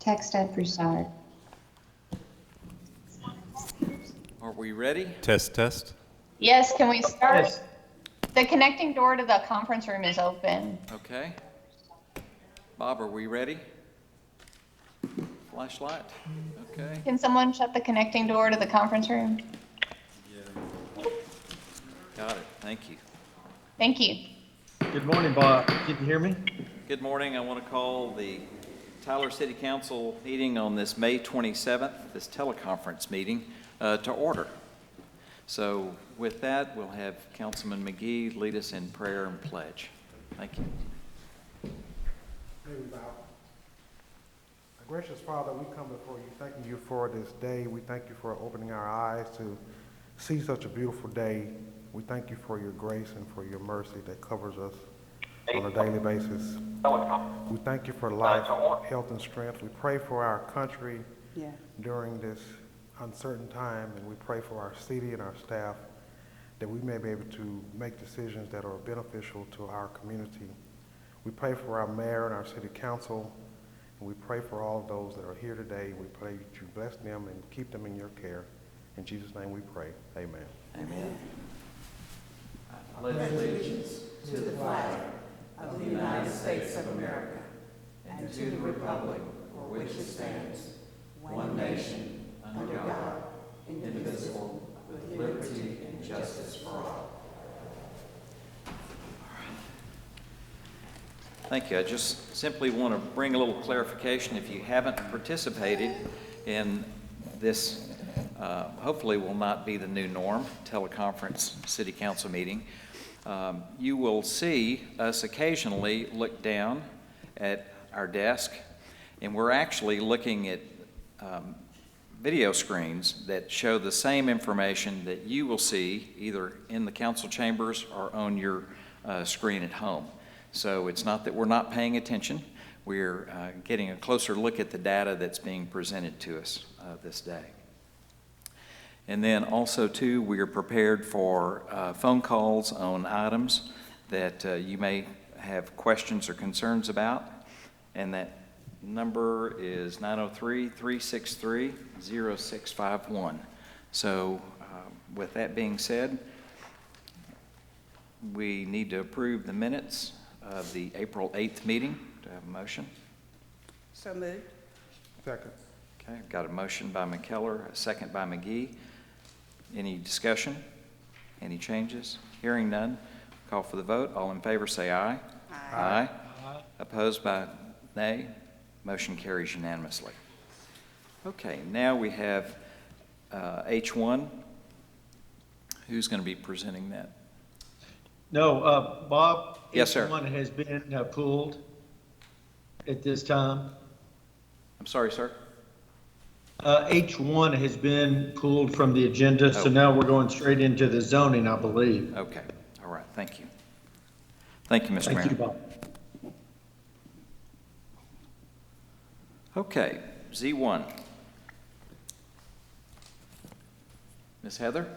Text at Broussard. Are we ready? Test, test. Yes, can we start? Yes. The connecting door to the conference room is open. Okay. Bob, are we ready? Flashlight? Okay. Can someone shut the connecting door to the conference room? Got it. Thank you. Thank you. Good morning, Bob. Can you hear me? Good morning. I want to call the Tyler City Council meeting on this May 27th, this teleconference meeting, to order. So with that, we'll have Councilman McGee lead us in prayer and pledge. Thank you. May we bow. Gracious Father, we come before you thanking you for this day. We thank you for opening our eyes to see such a beautiful day. We thank you for your grace and for your mercy that covers us on a daily basis. We thank you for life, health, and strength. We pray for our country during this uncertain time, and we pray for our city and our staff that we may be able to make decisions that are beneficial to our community. We pray for our mayor and our city council, and we pray for all of those that are here today. We pray that you bless them and keep them in your care. In Jesus' name we pray. Amen. Amen. I pledge allegiance to the flag of the United States of America and to the republic for which it stands, one nation, under God, indivisible, with liberty and justice for all. Thank you. I just simply want to bring a little clarification. If you haven't participated in this, hopefully will not be the new norm, teleconference city council meeting, you will see us occasionally look down at our desk, and we're actually looking at video screens that show the same information that you will see either in the council chambers or on your screen at home. So it's not that we're not paying attention. We're getting a closer look at the data that's being presented to us this day. And then also, too, we are prepared for phone calls on items that you may have questions or concerns about. And that number is 903-363-0651. So with that being said, we need to approve the minutes of the April 8th meeting. Do I have a motion? So moved. Second. Okay, I've got a motion by McKellar, a second by McGee. Any discussion? Any changes? Hearing none, call for the vote. All in favor say aye. Aye. Aye. Opposed by nay. Motion carries unanimously. Okay, now we have H1. Who's going to be presenting that? No, Bob. Yes, sir. H1 has been pulled at this time. I'm sorry, sir. H1 has been pulled from the agenda, so now we're going straight into the zoning, I believe. Okay. All right. Thank you. Thank you, Mr. Mayor. Thank you, Bob. Okay, Z1. Ms. Heather?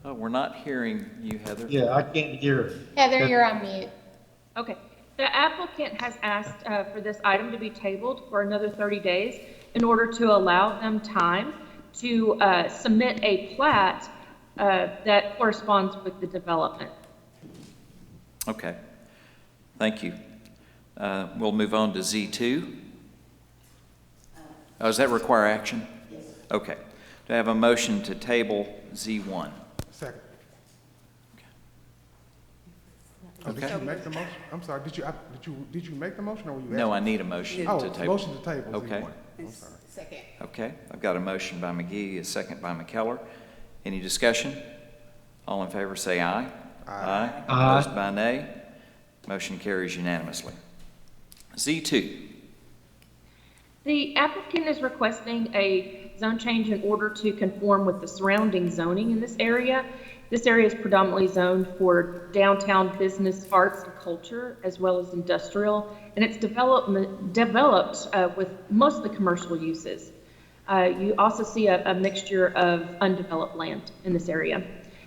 Oh, we're not hearing you, Heather. Yeah, I can't hear. Heather, you're on mute. Okay. The applicant has asked for this item to be tabled for another 30 days in order to allow them time to submit a plat that corresponds with the development. Okay. Thank you. We'll move on to Z2. Oh, does that require action? Yes. Okay. Do I have a motion to table Z1? Second. Okay. Did you make the motion? I'm sorry. Did you make the motion, or were you? No, I need a motion to table. Motion to table. Okay. I'm sorry. Second. Okay. I've got a motion by McGee, a second by McKellar. Any discussion? All in favor say aye. Aye. Opposed by nay. Motion carries unanimously. Z2. The applicant is requesting a zone change in order to conform with the surrounding zoning in this area. This area is predominantly zoned for downtown business, arts, and culture, as well as industrial, and it's developed with mostly commercial uses. You also see a mixture of undeveloped land in this area.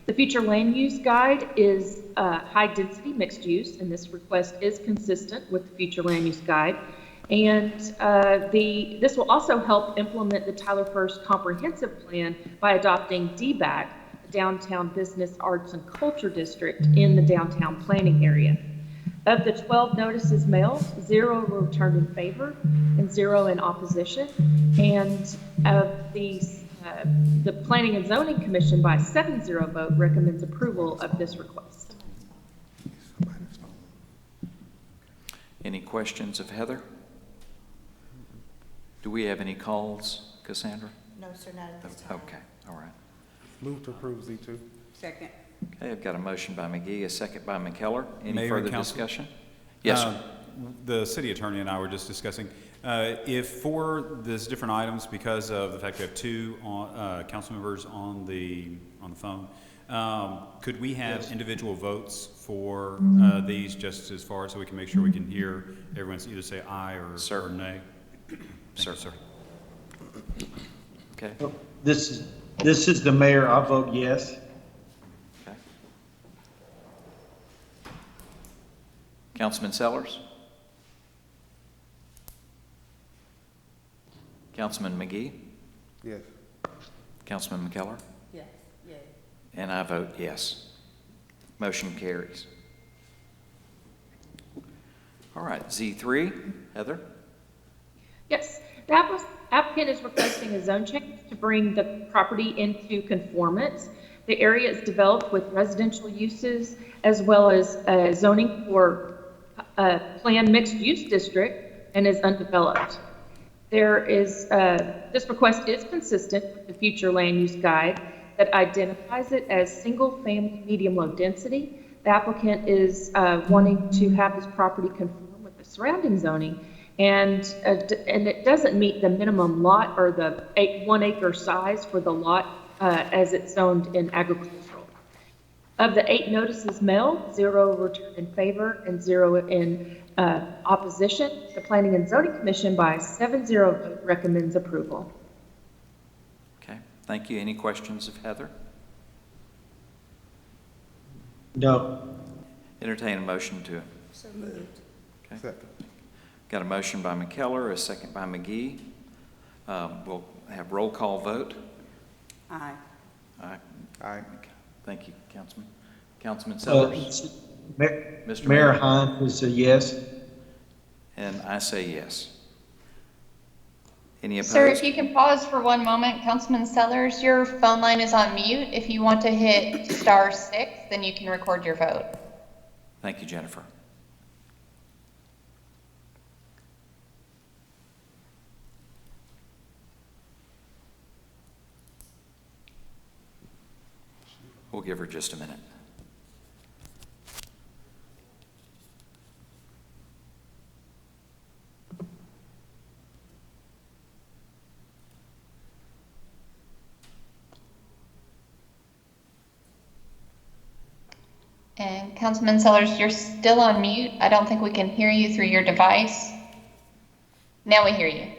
The future land use guide is high-density mixed use, and this request is consistent with the future land use guide. And this will also help implement the Tyler First Comprehensive Plan by adopting DBAC, Downtown Business, Arts, and Culture District, in the downtown planning area. Of the 12 notices mailed, 0 were returned in favor and 0 in opposition. And of these, the Planning and Zoning Commission by 7-0 vote recommends approval of this request. Any questions of Heather? Do we have any calls, Cassandra? No, sir, not at this time. Okay, all right. Move to approve Z2. Second. Okay, I've got a motion by McGee, a second by McKellar. Any Mayor further and council? discussion? Yes, sir. The city attorney and I were just discussing, if for these different items, because of the fact we have 2 council members on the phone, could we have individual votes for these, just as far so we can make sure we can hear everyone's either say aye or nay? Thank you, sir. Okay, This is the mayor. I vote yes. okay. Councilman Sellers? Councilman McGee? Yes. Councilman McKellar? Yes, yay. And I vote yes. Motion carries. All right, Z3, Heather? Yes, the applicant is requesting a zone change to bring the property into conformance. The area is developed with residential uses as well as zoning for a planned mixed-use district and is undeveloped. This request is consistent with the future land use guide that identifies it as single-family medium-low density. The applicant is wanting to have this property conform with the surrounding zoning, and it doesn't meet the minimum lot or the 1 acre size for the lot as it's zoned in agricultural. Of the 8 notices mailed, 0 returned in favor and 0 in opposition. The Planning and Zoning Commission by 7-0 vote recommends approval. Okay, thank you. Any questions of Heather? No. Entertain a motion to. So moved. Okay. Second. Got a motion by McKellar, a second by McGee. We'll have roll call vote. Aye. Aye. Aye. Thank you, Councilman. Councilman Sellers? Mr. Mayor Hine is a yes. And I say yes. Any opposed? Sir, if you can pause for one moment, Councilman Sellers, your phone line is on mute. If you want to hit *6, then you can record your vote. Thank you, Jennifer. We'll give her just a minute. And Councilman Sellers, you're still on mute. I don't think we can hear you through your device. Now we hear you.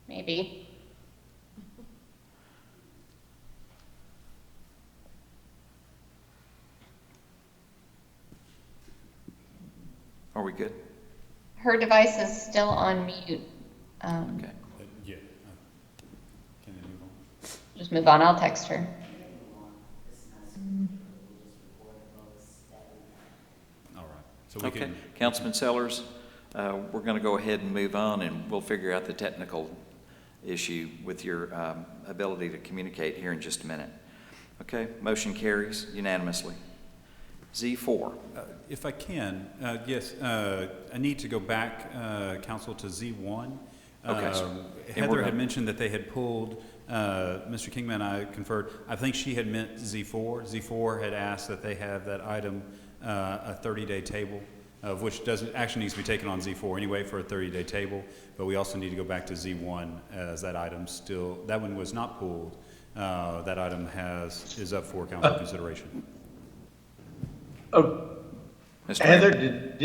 Maybe. Are we good? Her device is still on mute. Okay. Yeah. Can I move on? Just move on. I'll text her. All right. So we Okay, can. Councilman Sellers, we're going to go ahead and move on, and we'll figure out the technical issue with your ability to communicate here in just a minute. Okay, motion carries unanimously. Z4. If I can, yes, I need to go back, council, to Z1. Okay, sir. And we're Heather had gonna- mentioned that they had pulled, Mr. Kingman and I conferred, I think she had meant Z4. Z4 had asked that they have that item, a 30-day table, of which doesn't, action needs to be taken on Z4 anyway for a 30-day table, but we also need to go back to Z1 as that item still, that one was not pulled. That item is up for council consideration. Oh, Mr. Heather, Mayor.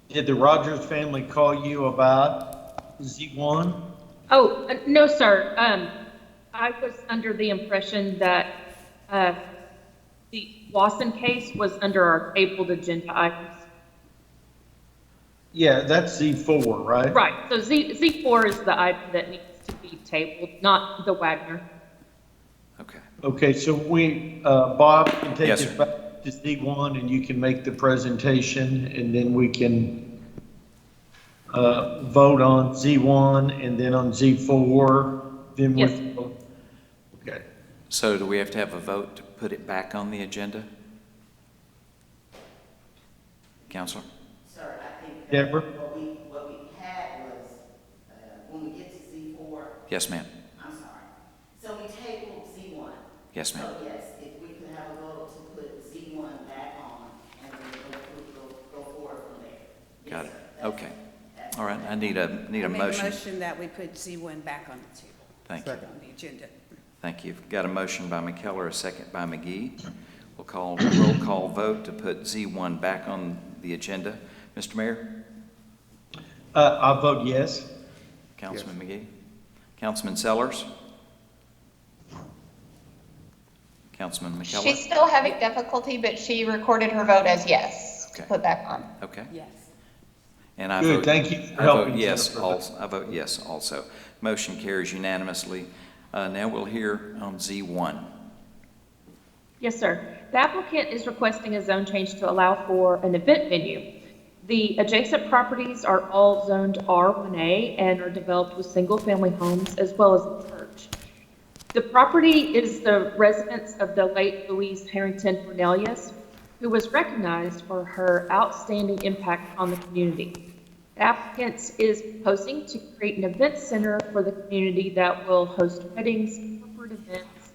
did the Rogers family call you about Z1? Oh, no, sir. I was under the impression that the Lawson case was under our tabled agenda items. Yeah, that's Z4, right? Right, so Z4 is the item that needs to be tabled, not the Wagner. Okay. Okay, so Bob can take Yes, us sir. back to Z1 and you can make the presentation and then we can vote on Z1 and then on Z4, then Yes. Okay. So do we have to have a vote to put it back on the agenda? Counselor? Sir, I think Deborah? what we had was, when we get to Z4, Yes, ma'am. I'm sorry. So we tabled Z1. Yes, ma'am. So yes, if we could have a vote to put Z1 back on and then go forward from there. Yes, Got it. sir. That's- Okay. that's- All right, I need a Make a motion. motion that we put Z1 back on the table, Thank you. on the agenda. Thank you. Got a motion by McKellar, a second by McGee. We'll call roll call vote to put Z1 back on the agenda. Mr. Mayor? I'll vote yes. Councilman McGee? Councilman Sellers? Councilman McKellar? She's still having difficulty, but she recorded her vote as yes to Okay. put back on. Okay. Yes. And I Good, vote, thank you for I vote helping, yes Jennifer. also. I vote yes also. Motion carries unanimously. Now we'll hear on Z1. Yes, sir. The applicant is requesting a zone change to allow for an event venue. The adjacent properties are all zoned R1A and are developed with single-family homes as well as a church. The property is the residence of the late Louise Harrington Cornelius, who was recognized for her outstanding impact on the community. The applicant is proposing to create an event center for the community that will host weddings, corporate events,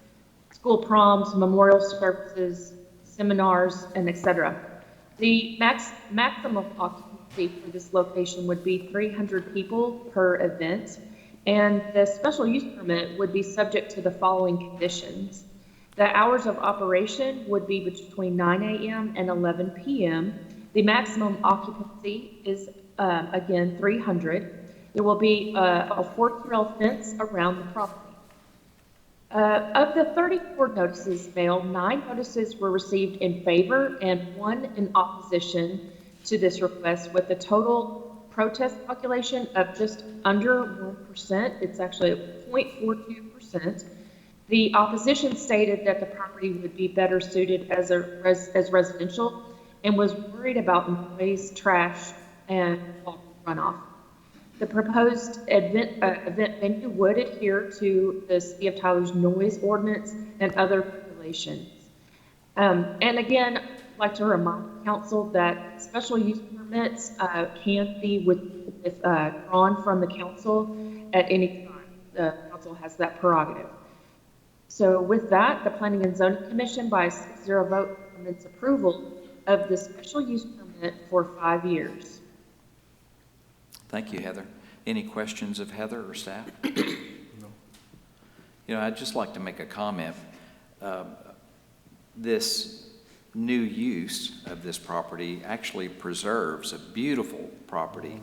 school proms, memorial services, seminars, and etc. The maximum occupancy for this location would be 300 people per event, and the special use permit would be subject to the following conditions. The hours of operation would be between 9 a.m. and 11 p.m. The maximum occupancy is, again, 300. There will be a 4-trail fence around the property. Of the 34 notices mailed, 9 notices were received in favor and 1 in opposition to this request, with a total protest population of just under 1%. It's actually 0.42%. The opposition stated that the property would be better suited as residential and was worried about noise, trash, and water runoff. The proposed event venue would adhere to the City of Tyler's noise ordinance and other regulations. And again, I'd like to remind council that special use permits can be withdrawn from the council at any time. The council has that prerogative. So with that, the Planning and Zoning Commission by a 6-0 vote recommends approval of the special use permit for 5 years. Thank you, Heather. Any questions of Heather or staff? No. You know, I'd just like to make a comment. This new use of this property actually preserves a beautiful property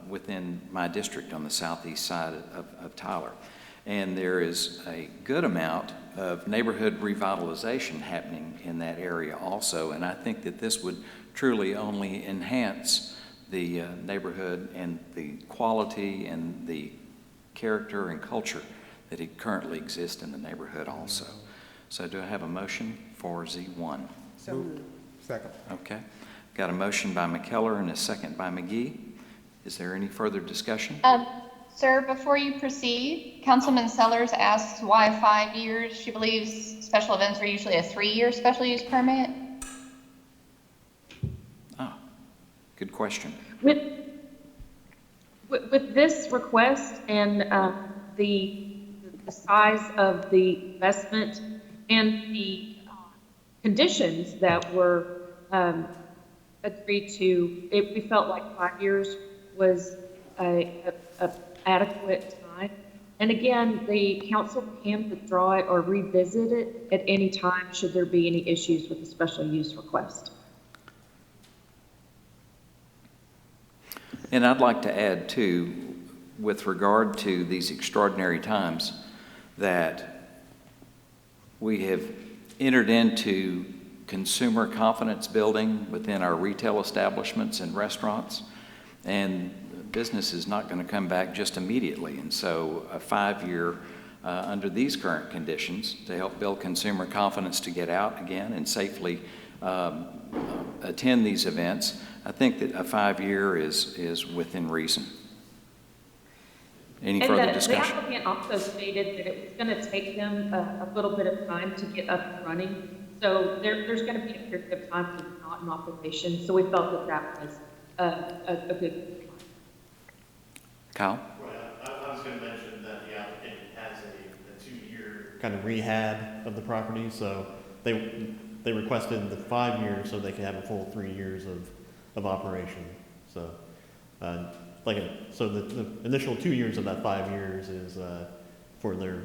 within my district on the southeast side of Tyler. And there is a good amount of neighborhood revitalization happening in that area also. And I think that this would truly only enhance the neighborhood and the quality and the character and culture that it currently exists in the neighborhood also. So do I have a motion for Z1? So moved. Second. Okay. Got a motion by McKellar and a second by McGee. Is there any further discussion? Sir, before you proceed, Councilman Sellers asks why 5 years. She believes special events are usually a 3-year special use permit. Oh, good question. With this request and the size of the investment and the conditions that were agreed to, we felt like 5 years was a adequate time. And again, the council can withdraw it or revisit it at any time should there be any issues with the special use request. And I'd like to add too, with regard to these extraordinary times, that we have entered into consumer confidence building within our retail establishments and restaurants, and business is not going to come back just immediately. And so a 5-year under these current conditions to help build consumer confidence to get out again and safely attend these events, I think that a 5-year is within reason. Any further discussion? The applicant also stated that it was going to take them a little bit of time to get up and running. So there's going to be a period of time for not an occupation. So we felt that that was a good. Kyle? Well, I was going to mention that the applicant has a 2-year kind of rehab of the property. So they requested the 5 years so they could have a full 3 years of operation. So so the initial 2 years of that 5 years is for their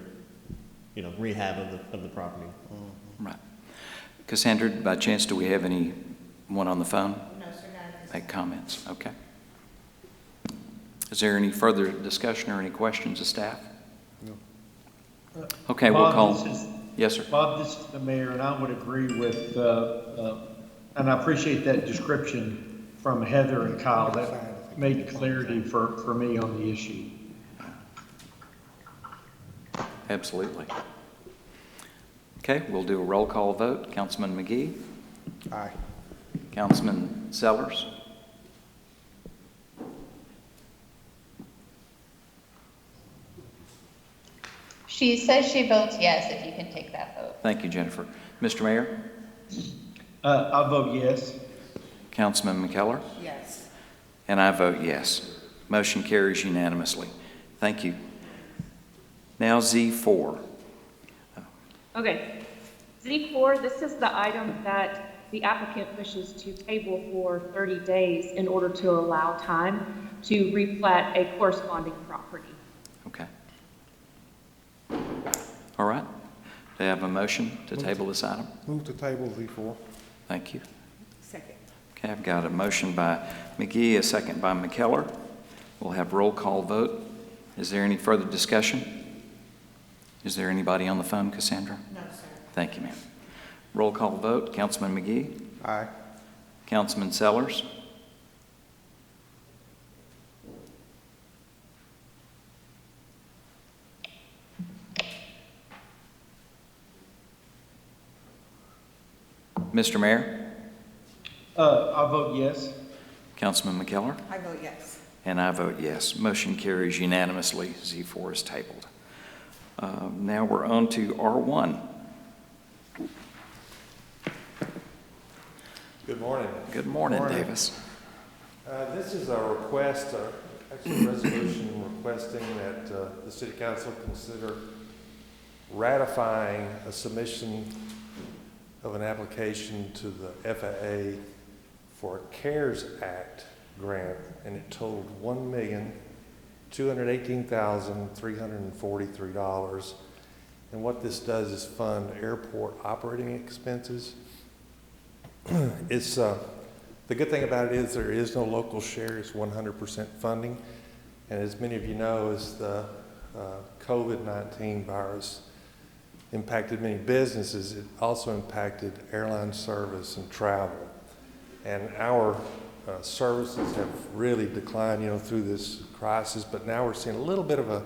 rehab of the property. Right. Cassandra, by chance, do we have anyone on the phone? No, sir, not. Make comments. Okay. Is there any further discussion or any questions of staff? No. Okay, we'll Bob, call. Yes, sir. Bob, this is the mayor, and I would agree with, and I appreciate that description from Heather and Kyle. That made clarity for me on the issue. Absolutely. Okay, we'll do a roll call vote. Councilman McGee? Aye. Councilman Sellers? She says she votes yes, if you can take that vote. Thank you, Jennifer. Mr. Mayor? I vote yes. Councilman McKellar? Yes. And I vote yes. Motion carries unanimously. Thank you. Now Z4. Okay. Z4, this is the item that the applicant wishes to table for 30 days in order to allow time to replat a corresponding property. Okay. All right. Do I have a motion to table this item? Move to table Z4. Thank you. Second. Okay, I've got a motion by McGee, a second by McKellar. We'll have roll call vote. Is there any further discussion? Is there anybody on the phone, Cassandra? No, sir. Thank you, ma'am. Roll call vote. Councilman McGee? Aye. Councilman Sellers? Mr. Mayor? I vote yes. Councilman McKellar? I vote yes. And I vote yes. Motion carries unanimously. Z4 is tabled. Now we're on to R1. Good morning. Good morning, Davis. This is a request, actually a resolution requesting that the City Council consider ratifying a submission of an application to the FAA for a CARES Act grant, and it totaled $1,218,343. And what this does is fund airport operating expenses. It's the good thing about it is there is no local share. It's 100% funding. And as many of you know, as the COVID-19 virus impacted many businesses, it also impacted airline service and travel. And our services have really declined, through this crisis. But now we're seeing a little bit of a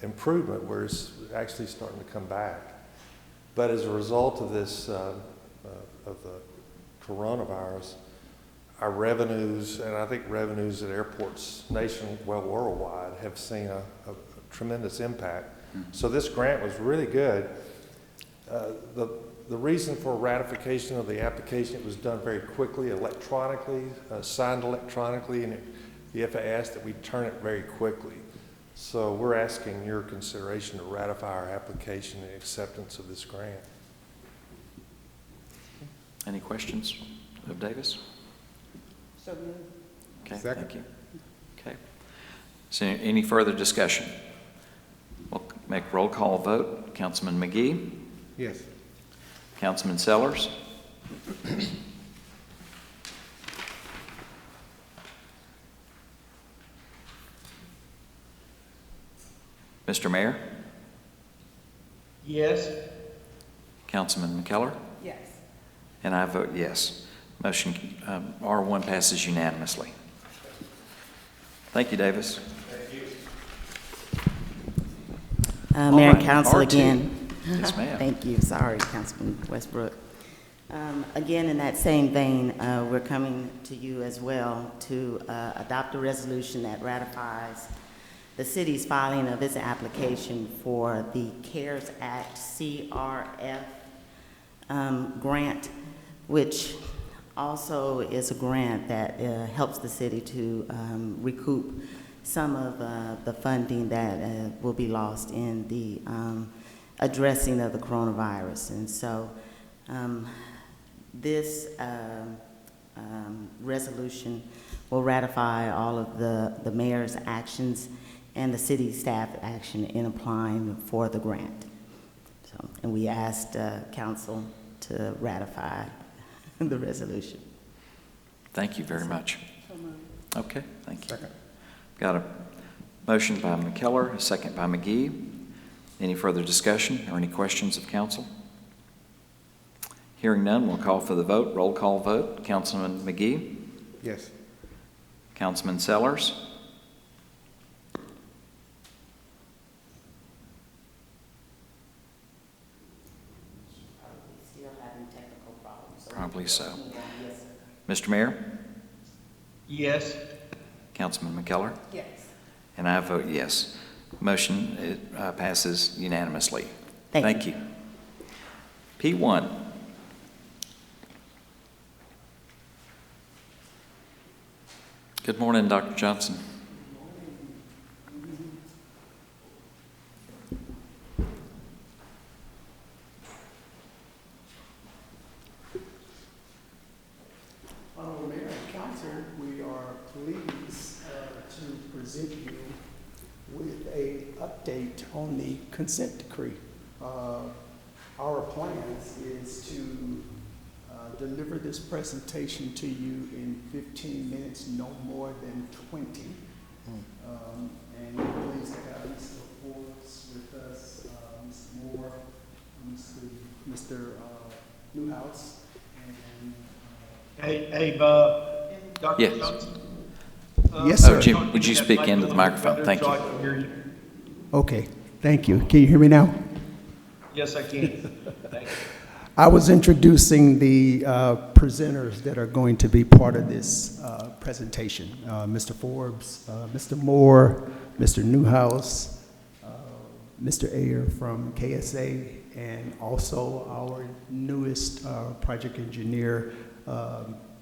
improvement where it's actually starting to come back. But as a result of this, of the coronavirus, our revenues, and I think revenues at airports worldwide, have seen a tremendous impact. So this grant was really good. The reason for ratification of the application, it was done very quickly, electronically, signed electronically, and the FAA asked that we turn it very quickly. So we're asking your consideration to ratify our application and acceptance of this grant. Any questions of Davis? So moved. Okay, Second. thank you. Okay. So any further discussion? We'll make roll call vote. Councilman McGee? Yes. Councilman Sellers? Mr. Mayor, Yes. Councilman McKellar, Yes. and I vote yes. Motion, R1 passes unanimously. Thank you, Davis. Mayor All and right, Council R2. again. Yes, ma'am. Thank you. Sorry, Councilman Westbrook. Again, in that same vein, we're coming to you as well to adopt a resolution that ratifies the city's filing of its application for the CARES Act CRF grant, which also is a grant that helps the city to recoup some of the funding that will be lost in the addressing of the coronavirus. And so this resolution will ratify all of the mayor's actions and the city staff action in applying for the grant. So, and we asked council to ratify the resolution. Thank you very much. Okay, thank you. Second. Got a motion by McKellar, a second by McGee. Any further discussion or any questions of council? Hearing none, we'll call for the vote. Roll call vote. Councilman McGee? Yes. Councilman Sellers? Still having technical problems. Probably so. Mr. Mayor? Yes. Councilman McKellar? Yes. And I vote yes. Motion passes unanimously. Thank you. P1. Good morning, Dr. Johnson. Honorable Mayor and Council, we are pleased to present you with a update on the consent decree. Our plans is to deliver this presentation to you in 15 minutes, no more than 20. And we're pleased to have Mr. Forbes with us, Mr. Moore, Mr. Newhouse, and Hey, Dr. Yes. Johnson? Yes, sir. Jim, would you speak into the microphone? Thank So I you. can hear you. Okay, thank you. Can you hear me now? Yes, I can. Thank you. I was introducing the presenters that are going to be part of this presentation. Mr. Forbes, Mr. Moore, Mr. Newhouse, Mr. Ayer from KSA, and also our newest project engineer,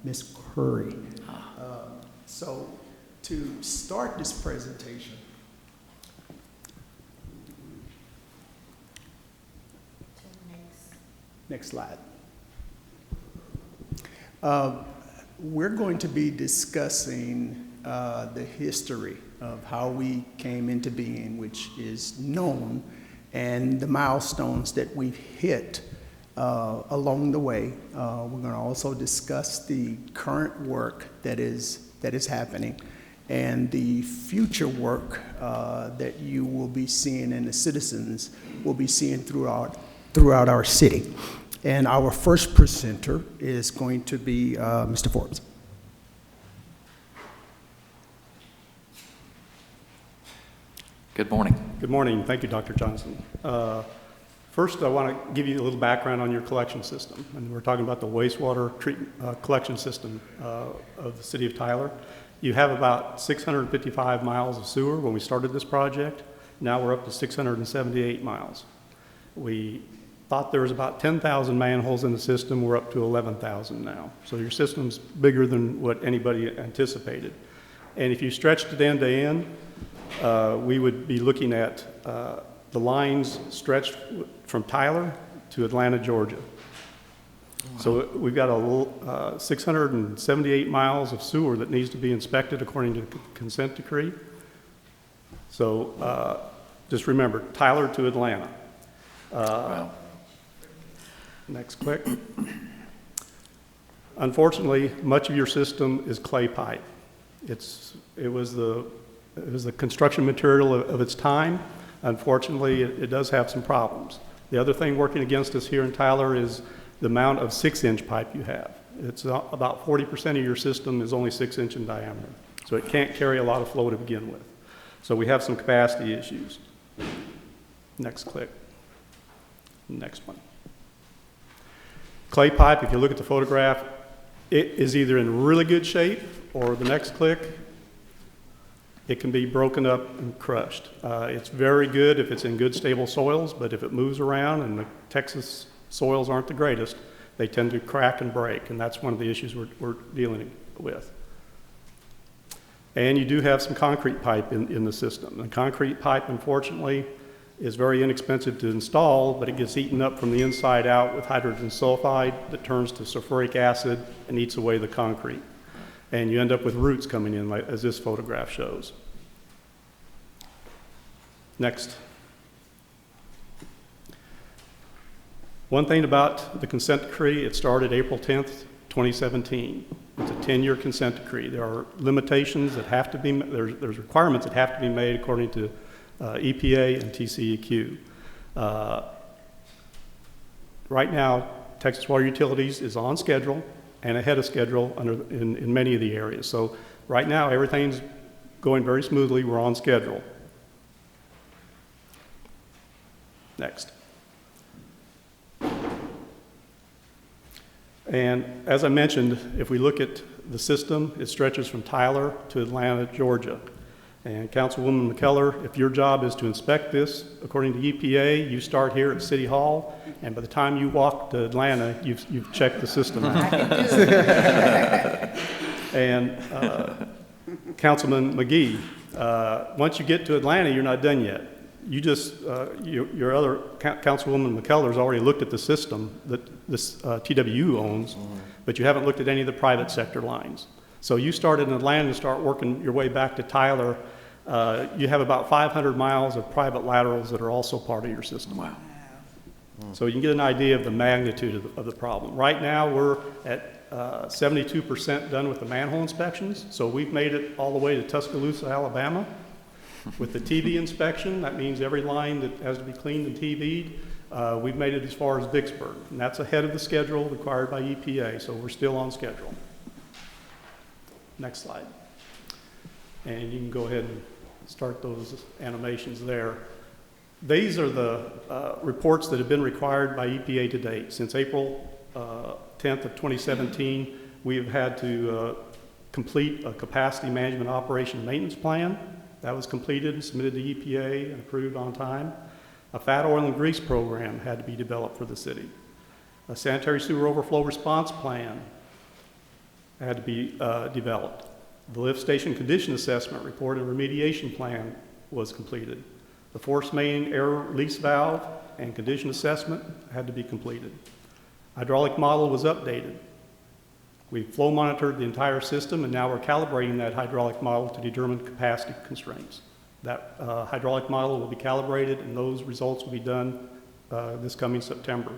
Ms. Curry. So to start this presentation, next slide. We're going to be discussing the history of how we came into being, which is known, and the milestones that we've hit along the way. We're going to also discuss the current work that is happening and the future work that you will be seeing and the citizens will be seeing throughout our city. And our first presenter is going to be Mr. Forbes. Good morning. Good morning. Thank you, Dr. Johnson. First, I want to give you a little background on your collection system. And we're talking about the wastewater collection system of the city of Tyler. You have about 655 miles of sewer when we started this project. Now we're up to 678 miles. We thought there was about 10,000 manholes in the system. We're up to 11,000 now. So your system's bigger than what anybody anticipated. And if you stretched it end to end, we would be looking at the lines stretched from Tyler to Atlanta, Georgia. Wow. So we've got a 678 miles of sewer that needs to be inspected according to the consent decree. So just remember, Tyler to Atlanta. Wow. Next quick. Unfortunately, much of your system is clay pipe. It was the construction material of its time. Unfortunately, it does have some problems. The other thing working against us here in Tyler is the amount of 6-inch pipe you have. It's about 40% of your system is only 6-inch in diameter. So it can't carry a lot of flow to begin with. So we have some capacity issues. Next click. Next one. Clay pipe, if you look at the photograph, it is either in really good shape, or the next click, it can be broken up and crushed. It's very good if it's in good stable soils, but if it moves around and the Texas soils aren't the greatest, they tend to crack and break, and that's one of the issues we're dealing with. And you do have some concrete pipe in the system. And concrete pipe, unfortunately, is very inexpensive to install, but it gets eaten up from the inside out with hydrogen sulfide that turns to sulfuric acid and eats away the concrete. And you end up with roots coming in, like, as this photograph shows. Next. One thing about the consent decree, it started April 10th, 2017. It's a 10-year consent decree. There are limitations that have to be, there's requirements that have to be made according to EPA and TCEQ. Right now, Texas Water Utilities is on schedule and ahead of schedule in many of the areas. So right now, everything's going very smoothly. We're on schedule. Next. And as I mentioned, if we look at the system, it stretches from Tyler to Atlanta, Georgia. And Councilwoman McKellar, if your job is to inspect this, according to EPA, you start here at City Hall, and by the time you walk to Atlanta, you've checked the system out. And Councilman McGee, once you get to Atlanta, you're not done yet. You just, your other, Councilwoman McKellar's already looked at the system that this TWU owns, but you haven't looked at any of the private sector lines. So you start in Atlanta and start working your way back to Tyler. You have about 500 miles of private laterals that are also part of your system. Wow. So you can get an idea of the magnitude of the problem. Right now, we're at 72% done with the manhole inspections. So we've made it all the way to Tuscaloosa, Alabama. With the TV inspection, that means every line that has to be cleaned and TV'd, we've made it as far as Vicksburg. And that's ahead of the schedule required by EPA, so we're still on schedule. Next slide. And you can go ahead and start those animations there. These are the reports that have been required by EPA to date. Since April 10th of 2017, we have had to complete a capacity management operation maintenance plan. That was completed and submitted to EPA and approved on time. A fat oil and grease program had to be developed for the city. A sanitary sewer overflow response plan had to be developed. The lift station condition assessment report and remediation plan was completed. The force main error release valve and condition assessment had to be completed. Hydraulic model was updated. We flow monitored the entire system, and now we're calibrating that hydraulic model to determine capacity constraints. That hydraulic model will be calibrated, and those results will be done this coming September.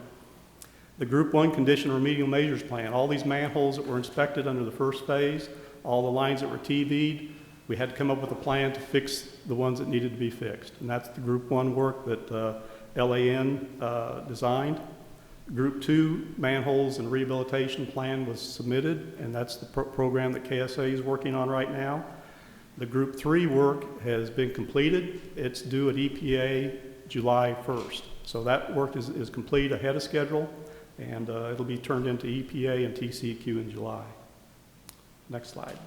The Group 1 Condition Remedial Measures Plan, all these manholes that were inspected under the first phase, all the lines that were TV'd, we had to come up with a plan to fix the ones that needed to be fixed. And that's the Group 1 work that LAN designed. Group 2 manholes and rehabilitation plan was submitted, and that's the program that KSA is working on right now. The Group 3 work has been completed. It's due at EPA July 1st. So that work is complete ahead of schedule, and it'll be turned into EPA and TCEQ in July. Next slide.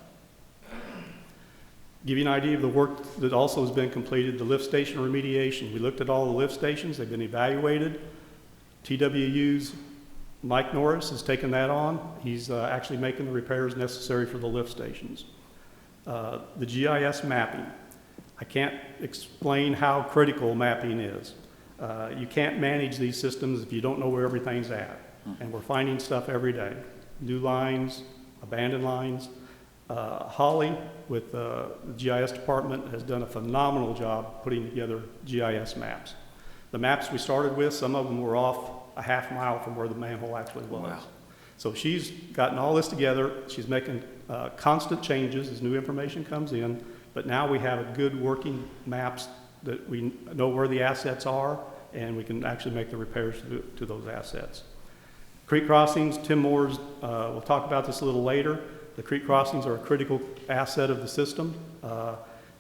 Give you an idea of the work that also has been completed, the lift station remediation. We looked at all the lift stations. They've been evaluated. TWU's Mike Norris has taken that on. He's actually making the repairs necessary for the lift stations. The GIS mapping. I can't explain how critical mapping is. You can't manage these systems if you don't know where everything's at. And we're finding stuff every day. New lines, abandoned lines. Holly with the GIS department has done a phenomenal job putting together GIS maps. The maps we started with, some of them were off a half mile from where the manhole actually was. Wow. So she's gotten all this together. She's making constant changes as new information comes in, but now we have a good working maps that we know where the assets are, and we can actually make the repairs to those assets. Crete Crossings, Tim Moore's, we'll talk about this a little later. The Crete Crossings are a critical asset of the system.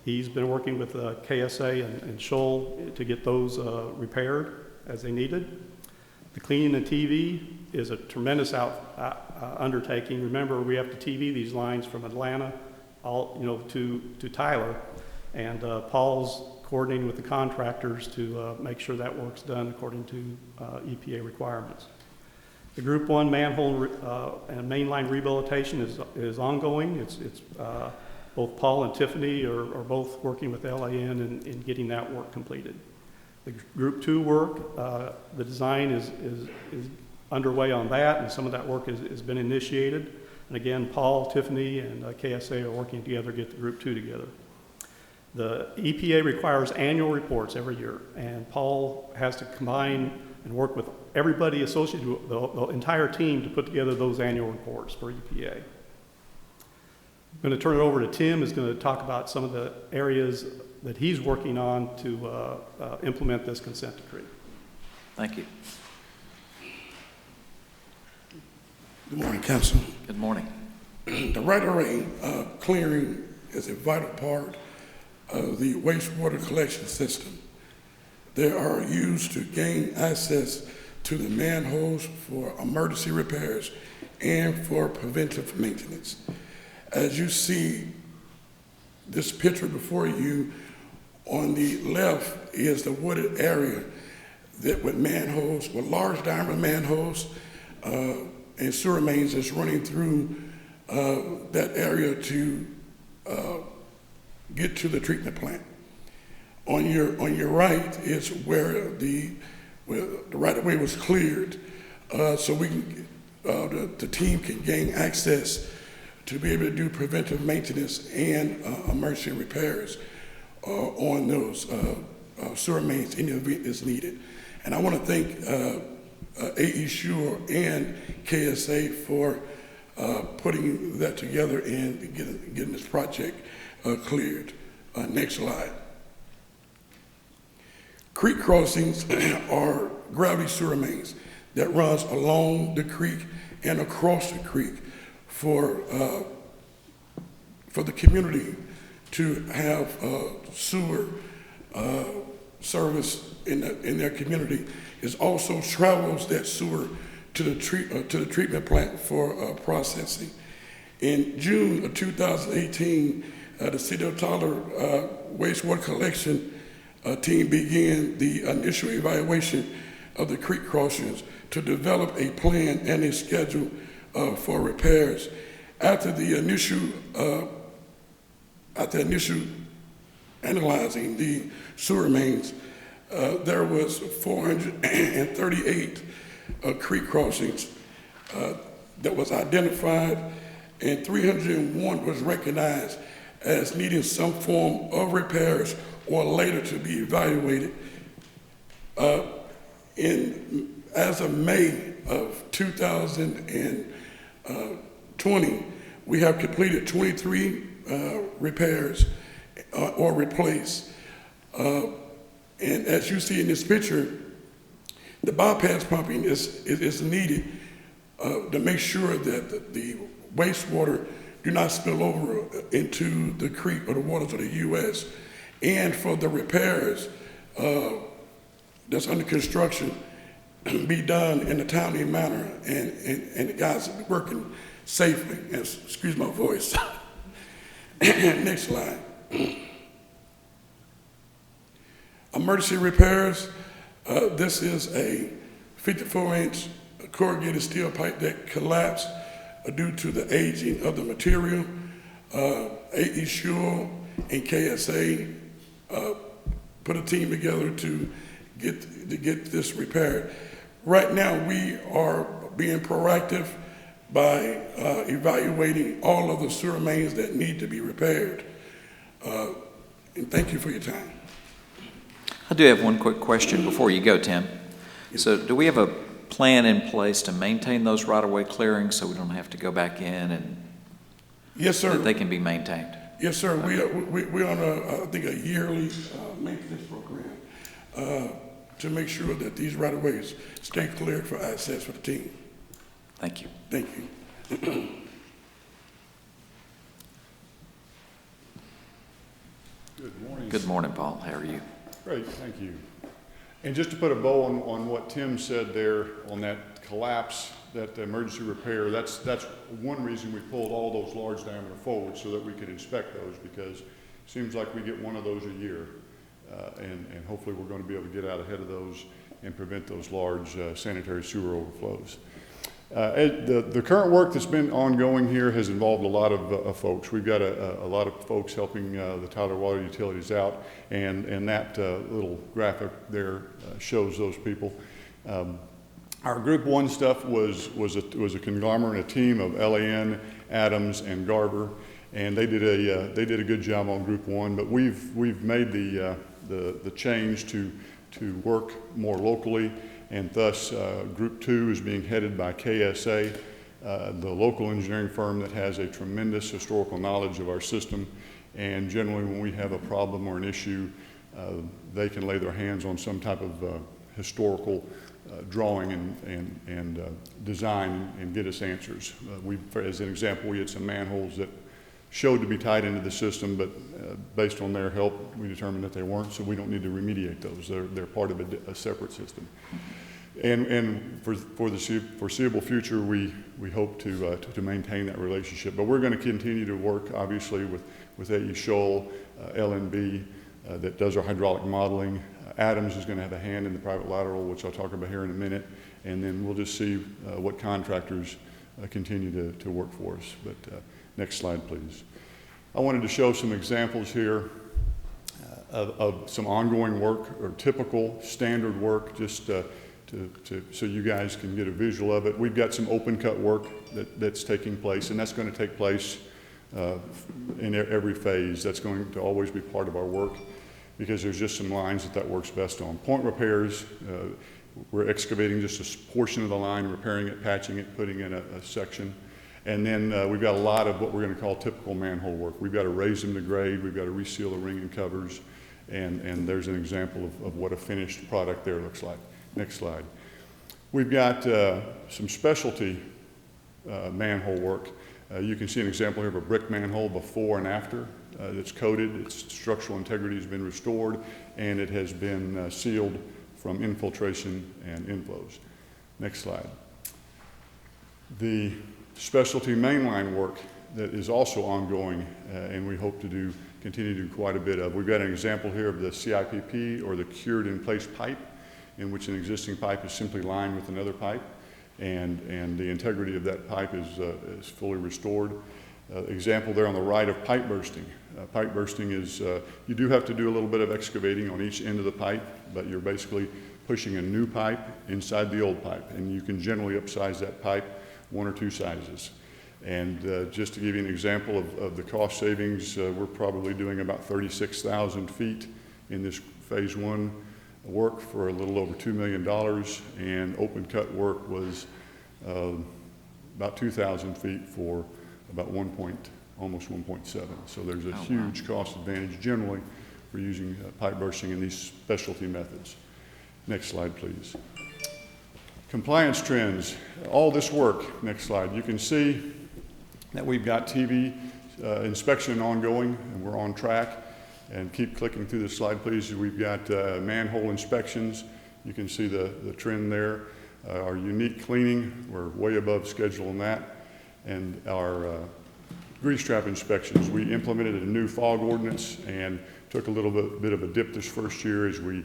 He's been working with KSA and Shoal to get those repaired as they needed. The cleaning and TV is a tremendous undertaking. Remember, we have to TV these lines from Atlanta to Tyler, and Paul's coordinating with the contractors to make sure that work's done according to EPA requirements. The Group 1 manhole and mainline rehabilitation is ongoing. It's both Paul and Tiffany are both working with LAN in getting that work completed. The Group 2 work, the design is underway on that, and some of that work has been initiated. And again, Paul, Tiffany, and KSA are working together to get the Group 2 together. The EPA requires annual reports every year, and Paul has to combine and work with everybody associated with the entire team to put together those annual reports for EPA. I'm going to turn it over to Tim, who's going to talk about some of the areas that he's working on to implement this consent decree. Thank you. Good morning, Council. Good morning. The right-of-way clearing is a vital part of the wastewater collection system. They are used to gain access to the manholes for emergency repairs and for preventive maintenance. As you see this picture before you, on the left is the wooded area that with manholes, with large diameter manholes and sewer mains that's running through that area to get to the treatment plant. On your right is where the right-of-way was cleared, so we can the team can gain access to be able to do preventive maintenance and emergency repairs on those sewer mains in the event it's needed. And I want to thank AE Shure and KSA for putting that together and getting this project cleared. Next slide. Crete Crossings are gravity sewer mains that runs along the creek and across the creek for the community to have sewer service in their community. It also travels that sewer to the treatment plant for processing. In June of 2018, the City of Tyler wastewater collection team began the initial evaluation of the Crete Crossings to develop a plan and a schedule for repairs. After the initial analyzing the sewer mains, there was 438 Crete Crossings that was identified, and 301 was recognized as needing some form of repairs or later to be evaluated. As of May of 2020, we have completed 23 repairs or replaced. And as you see in this picture, the bypass pumping is needed to make sure that the wastewater do not spill over into the creek or the waters of the U.S. And for the repairs that's under construction be done in a timely manner, and the guys are working safely. Excuse my voice. Next slide. Emergency repairs. This is a 54-inch corrugated steel pipe that collapsed due to the aging of the material. AE Shure and KSA put a team together to get this repaired. Right now, we are being proactive by evaluating all of the sewer mains that need to be repaired. And thank you for your time. I do have one quick question before you go, Tim. So do we have a plan in place to maintain those right-of-way clearings so we don't have to go back in and yes, sir, that they can be maintained? Yes, sir. Okay. We're on I think a yearly maintenance program to make sure that these right-of-ways stay clear for access for the team. Thank you. Thank you. Good morning. Good morning, Paul. How are you? Great, thank you. And just to put a bow on what Tim said there on that collapse, that emergency repair, that's one reason we pulled all those large diameter forward so that we could inspect those, because it seems like we get one of those a year. And hopefully we're going to be able to get out ahead of those and prevent those large sanitary sewer overflows. The current work that's been ongoing here has involved a lot of folks. We've got a lot of folks helping the Tyler Water Utilities out, and that little graphic there shows those people. Our Group 1 stuff was a conglomerate, a team of LAN, Adams, and Garber, and they did a good job on Group 1. But we've made the change to work more locally. And thus, Group 2 is being headed by KSA, the local engineering firm that has a tremendous historical knowledge of our system. And generally, when we have a problem or an issue, they can lay their hands on some type of historical drawing and design and get us answers. As an example, we had some manholes that showed to be tied into the system, but based on their help, we determined that they weren't, so we don't need to remediate those. They're part of a separate system. And for the foreseeable future, we hope to maintain that relationship. But we're going to continue to work, obviously, with AE Shoal, LNB, that does our hydraulic modeling. Adams is going to have a hand in the private lateral, which I'll talk about here in a minute. And then we'll just see what contractors continue to work for us. But next slide, please. I wanted to show some examples here of some ongoing work or typical standard work, just so you guys can get a visual of it. We've got some open cut work that's taking place, and that's going to take place in every phase. That's going to always be part of our work because there's just some lines that works best on. Point repairs, we're excavating just a portion of the line, repairing it, patching it, putting in a section. And then we've got a lot of what we're going to call typical manhole work. We've got to raise them to grade, we've got to reseal the ring and covers, and there's an example of what a finished product there looks like. Next slide. We've got some specialty manhole work. You can see an example here of a brick manhole before and after. That's coated, its structural integrity has been restored, and it has been sealed from infiltration and inflows. Next slide. The specialty mainline work that is also ongoing, and we hope to continue to do quite a bit of. We've got an example here of the CIPP, or the cured in place pipe, in which an existing pipe is simply lined with another pipe, and the integrity of that pipe is fully restored. Example there on the right of pipe bursting. Pipe bursting is, you do have to do a little bit of excavating on each end of the pipe, but you're basically pushing a new pipe inside the old pipe, and you can generally upsize that pipe 1 or 2 sizes. And just to give you an example of the cost savings, we're probably doing about 36,000 feet in this phase 1 work for a little over $2 million, and open cut work was about 2,000 feet for about almost 1.7. So there's a huge cost advantage generally for using pipe bursting in these specialty methods. Next slide, please. Compliance trends, all this work, next slide. You can see that we've got TV inspection ongoing, and we're on track. And keep clicking through the slide, please. We've got manhole inspections. You can see the trend there. Our unique cleaning, we're way above schedule on that. And our grease trap inspections, we implemented a new fog ordinance and took a little bit of a dip this first year as we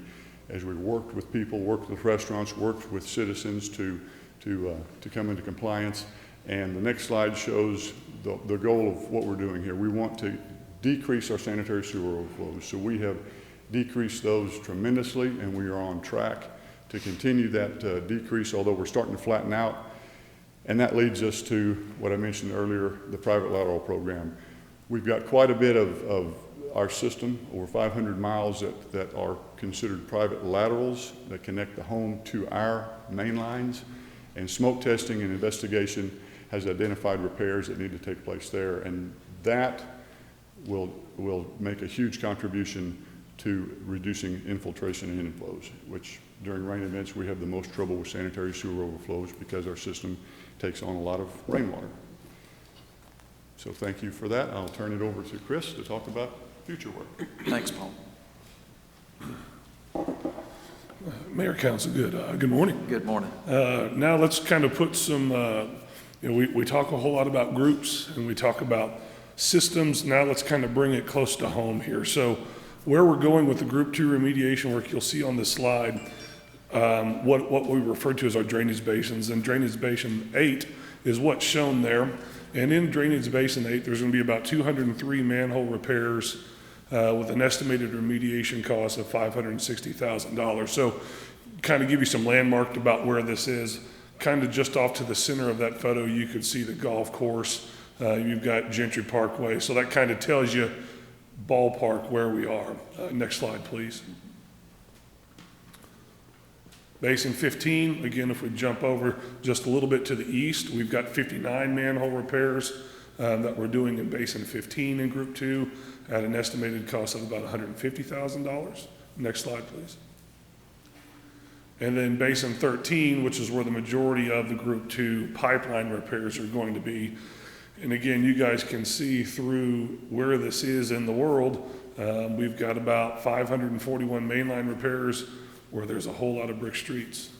worked with people, worked with restaurants, worked with citizens to come into compliance. And the next slide shows the goal of what we're doing here. We want to decrease our sanitary sewer overflows. So we have decreased those tremendously, and we are on track to continue that decrease, although we're starting to flatten out. And that leads us to what I mentioned earlier, the private lateral program. We've got quite a bit of our system, over 500 miles that are considered private laterals that connect the home to our main lines. And smoke testing and investigation has identified repairs that need to take place there. And that will make a huge contribution to reducing infiltration and inflows, which during rain events, we have the most trouble with sanitary sewer overflows because our system takes on a lot of rainwater. So thank you for that. I'll turn it over to Chris to talk about future work. Thanks, Paul. Mayor, Council, good morning. Good morning. Now let's kind of put some, we talk a whole lot about groups and we talk about systems. Now let's kind of bring it close to home here. So where we're going with the Group 2 remediation work, you'll see on this slide what we refer to as our drainage basins. And Drainage Basin 8 is what's shown there. And in Drainage Basin 8, there's going to be about 203 manhole repairs with an estimated remediation cost of $560,000. So kind of give you some landmark about where this is. Kind of just off to the center of that photo, you could see the golf course. You've got Gentry Parkway. So that kind of tells you ballpark where we are. Next slide, please. Basin 15, again, if we jump over just a little bit to the east, we've got 59 manhole repairs that we're doing in Basin 15 in Group 2 at an estimated cost of about $150,000. Next slide, please. And then Basin 13, which is where the majority of the Group 2 pipeline repairs are going to be. And again, you guys can see through where this is in the world. We've got about 541 mainline repairs where there's a whole lot of brick streets.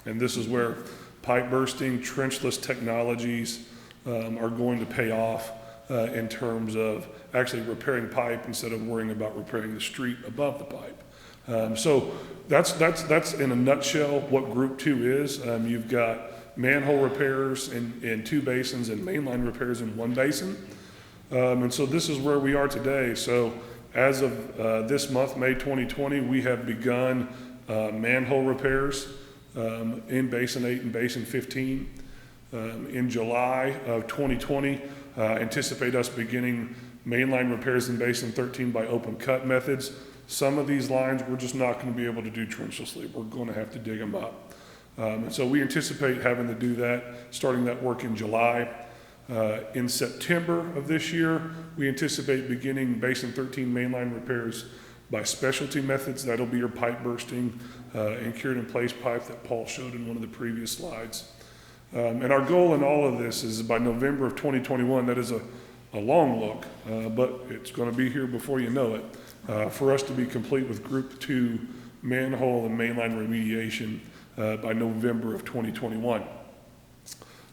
And this is where pipe bursting, trenchless technologies are going to pay off in terms of actually repairing pipe instead of worrying about repairing the street above the pipe. So that's in a nutshell what Group 2 is. You've got manhole repairs in 2 basins and mainline repairs in 1 basin. And so this is where we are today. So as of this month, May 2020, we have begun manhole repairs in Basin 8 and Basin 15. In July of 2020, anticipate us beginning mainline repairs in Basin 13 by open cut methods. Some of these lines we're just not going to be able to do trenchlessly. We're going to have to dig them up. And so we anticipate having to do that, starting that work in July. In September of this year, we anticipate beginning Basin 13 mainline repairs by specialty methods. That'll be your pipe bursting and cured in place pipe that Paul showed in one of the previous slides. And our goal in all of this is by November of 2021, that is a long look, but it's going to be here before you know it, for us to be complete with Group 2 manhole and mainline remediation by November of 2021.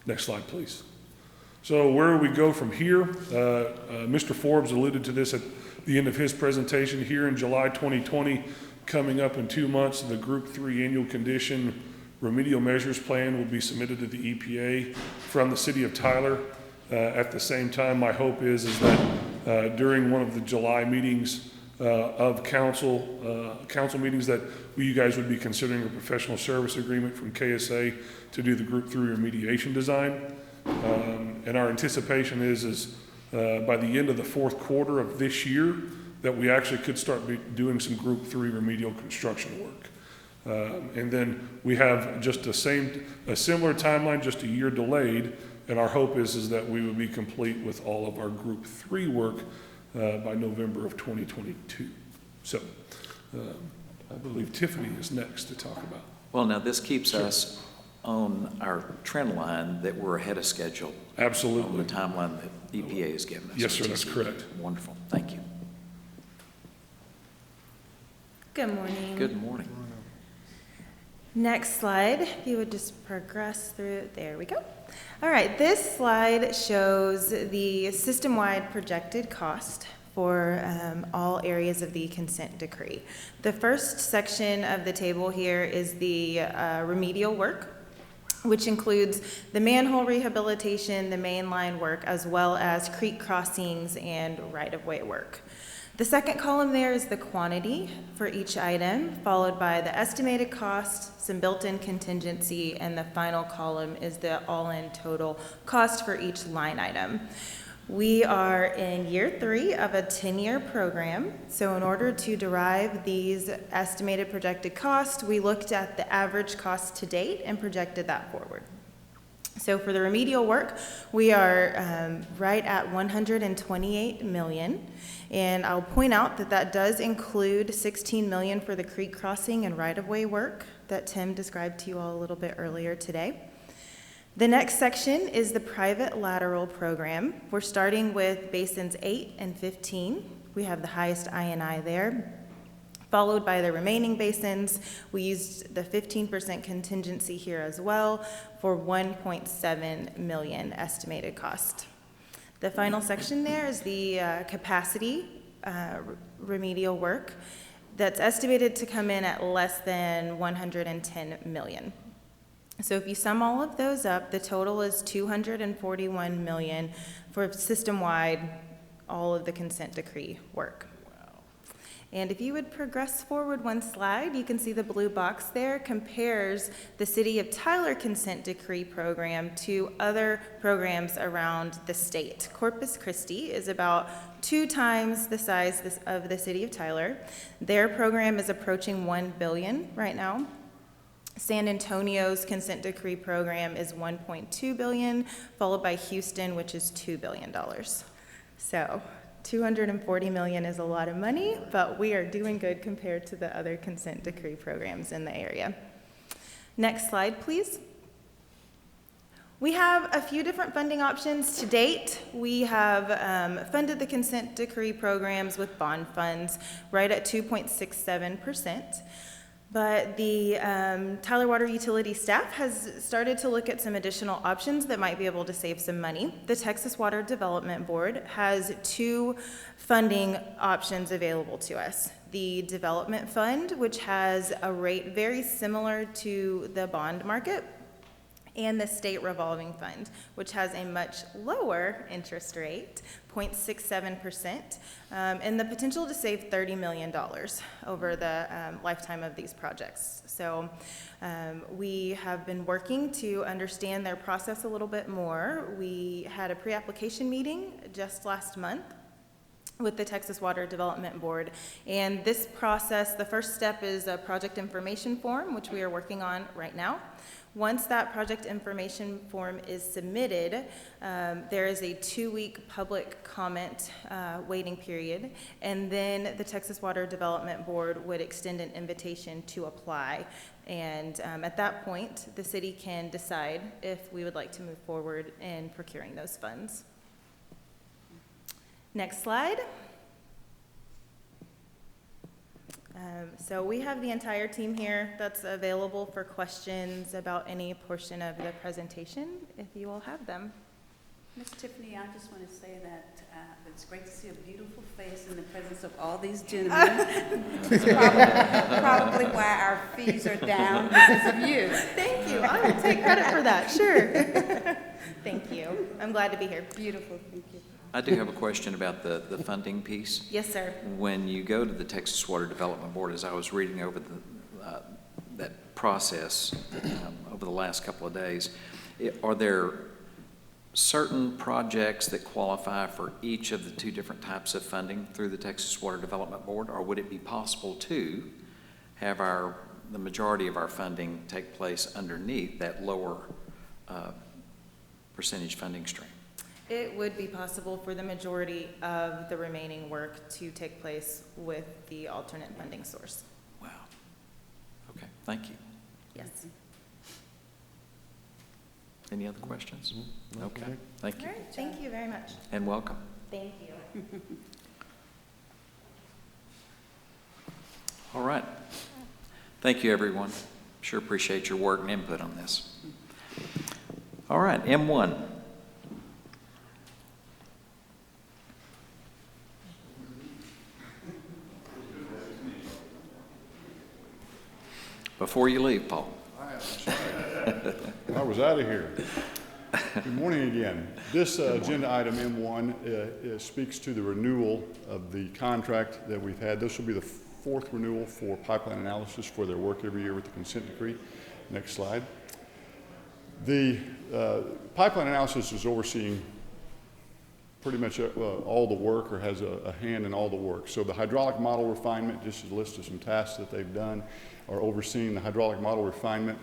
Next slide, please. So where we go from here, Mr. Forbes alluded to this at the end of his presentation. Here in July 2020, coming up in 2 months, the Group 3 annual condition remedial measures plan will be submitted to the EPA from the city of Tyler. At the same time, my hope is that during one of the July meetings of council meetings that you guys would be considering a professional service agreement from KSA to do the Group 3 remediation design. And our anticipation is by the end of the 4th quarter of this year that we actually could start doing some Group 3 remedial construction work. And then we have just a similar timeline, just a year delayed, and our hope is that we would be complete with all of our Group 3 work by November of 2022. So I believe Tiffany is next to talk about. Well, now this keeps us on our trend line that we're ahead of schedule. Absolutely. On the timeline that EPA has given us. Yes, sir, that's correct. Wonderful. Thank you. Good morning. Good morning. Next slide, if you would just progress through, there we go. All right, this slide shows the system-wide projected cost for all areas of the consent decree. The first section of the table here is the remedial work, which includes the manhole rehabilitation, the mainline work, as well as Crete Crossings and right-of-way work. The second column there is the quantity for each item, followed by the estimated cost, some built-in contingency, and the final column is the all-in total cost for each line item. We are in year 3 of a 10-year program, so in order to derive these estimated projected costs, we looked at the average cost to date and projected that forward. So for the remedial work, we are right at 128 million. And I'll point out that that does include 16 million for the Crete Crossing and right-of-way work that Tim described to you all a little bit earlier today. The next section is the private lateral program. We're starting with basins 8 and 15. We have the highest INI there, followed by the remaining basins. We used the 15% contingency here as well for 1.7 million estimated cost. The final section there is the capacity remedial work that's estimated to come in at less than 110 million. So if you sum all of those up, the total is 241 million for system-wide, all of the consent decree work. And if you would progress forward one slide, you can see the blue box there compares the City of Tyler consent decree program to other programs around the state. Corpus Christi is about 2 times the size of the City of Tyler. Their program is approaching $1 billion right now. San Antonio's consent decree program is $1.2 billion, followed by Houston, which is $2 billion. So 240 million is a lot of money, but we are doing good compared to the other consent decree programs in the area. Next slide, please. We have a few different funding options to date. We have funded the consent decree programs with bond funds right at 2.67%. But the Tyler Water Utility staff has started to look at some additional options that might be able to save some money. The Texas Water Development Board has 2 funding options available to us. The Development Fund, which has a rate very similar to the bond market, and the State Revolving Fund, which has a much lower interest rate, 0.67%, and the potential to save $30 million over the lifetime of these projects. So we have been working to understand their process a little bit more. We had a pre-application meeting just last month with the Texas Water Development Board. And this process, the first step is a project information form, which we are working on right now. Once that project information form is submitted, there is a 2-week public comment waiting period, and then the Texas Water Development Board would extend an invitation to apply. And at that point, the city can decide if we would like to move forward in procuring those funds. Next slide. So we have the entire team here that's available for questions about any portion of the presentation, if you all have them. Ms. Tiffany, I just want to say that it's great to see a beautiful face in the presence of all these gentlemen. It's probably why our fees are down because of you. Thank you. I will take credit for that, sure. Thank you. I'm glad to be here. Beautiful, thank you. I do have a question about the funding piece. Yes, sir. When you go to the Texas Water Development Board, as I was reading over that process over the last couple of days, are there certain projects that qualify for each of the 2 different types of funding through the Texas Water Development Board, or would it be possible to have the majority of our funding take place underneath that lower percentage funding stream? It would be possible for the majority of the remaining work to take place with the alternate funding source. Wow. Okay, thank you. Yes. Any other questions? Okay, thank you. All right, thank you very much. And welcome. Thank you. All right. Thank you, everyone. Sure appreciate your work and input on this. All right, M1. Before you leave, Paul. I was out of here. Good morning again. This agenda item M1 speaks to the renewal of the contract that we've had. This will be the 4th renewal for Pipeline Analysis for their work every year with the consent decree. Next slide. The Pipeline Analysis is overseeing pretty much all the work, or has a hand in all the work. So the hydraulic model refinement, just a list of some tasks that they've done, are overseeing the hydraulic model refinement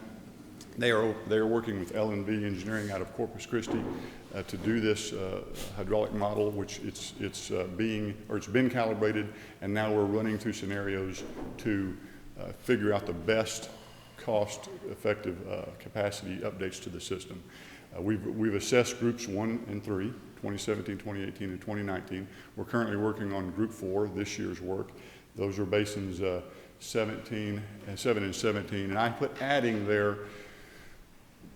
They are working with L&B Engineering out of Corpus Christi to do this hydraulic model, which it's been calibrated, and now we're running through scenarios to figure out the best cost-effective capacity updates to the system. We've assessed groups 1 and 3, 2017, 2018, and 2019. We're currently working on group 4, this year's work. Those are basins 7 and 17, and I put adding there.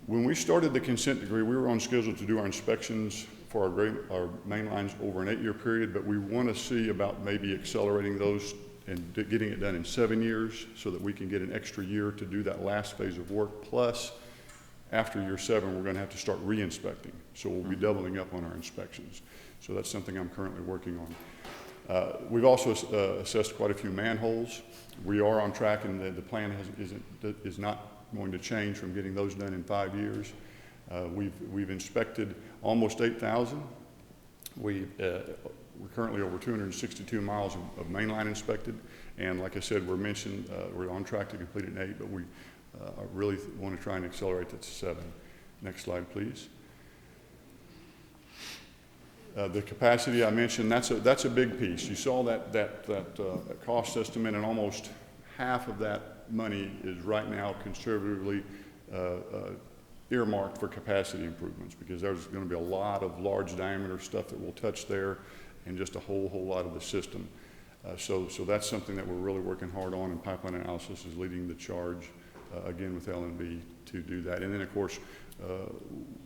When we started the consent decree, we were on schedule to do our inspections for our main lines over an 8-year period, but we want to see about maybe accelerating those and getting it done in 7 years so that we can get an extra year to do that last phase of work. Plus, after year 7, we're going to have to start re-inspecting. So we'll be doubling up on our inspections. So that's something I'm currently working on. We've also assessed quite a few manholes. We are on track, and the plan is not going to change from getting those done in 5 years. We've inspected almost 8,000. We're currently over 262 miles of mainline inspected, and like I said, we're on track to complete it in 8, but we really want to try and accelerate that to 7. Next slide, please. The capacity I mentioned, that's a big piece. You saw that cost estimate, and almost half of that money is right now conservatively earmarked for capacity improvements, because there's going to be a lot of large diameter stuff that we'll touch there, and just a whole lot of the system. So that's something that we're really working hard on, and pipeline analysis is leading the charge, again with L&B, to do that. And then of course,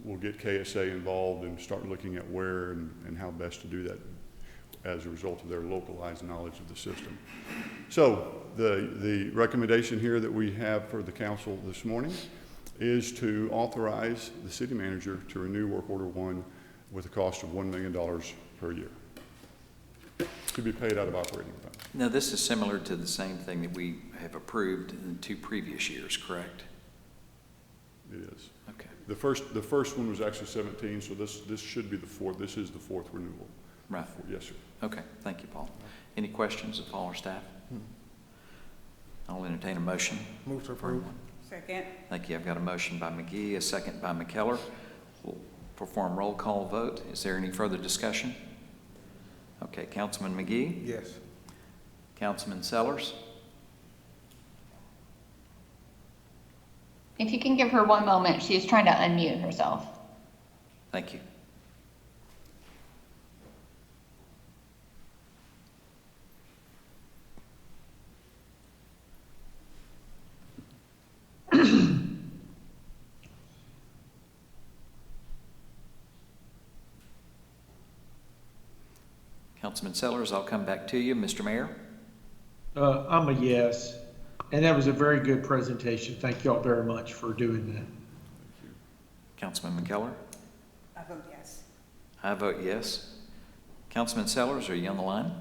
we'll get KSA involved and start looking at where and how best to do that as a result of their localized knowledge of the system. So the recommendation here that we have for the council this morning is to authorize the city manager to renew work order 1 with a cost of $1 million per year to be paid out of operating funds. Now, this is similar to the same thing that we have approved in 2 previous years, correct? It is. Okay. The first one was actually 17, so this should be the 4th. This is the 4th renewal. Right. Yes, sir. Okay, thank you, Paul. Any questions of Paul or staff? I'll entertain a motion. Move to approve. Second. Thank you. I've got a motion by McGee, a second by McKellar. We'll perform roll call vote. Is there any further discussion? Okay, Councilman McGee? Yes. Councilman Sellers? If you can give her 1 moment, she's trying to unmute herself. Thank you. Councilman Sellers, I'll come back to you. Mr. Mayor? I'm a yes. And that was a very good presentation. Thank you all very much for doing that. Councilman McKellar? I vote yes. I vote yes. Councilman Sellers, are you on the line?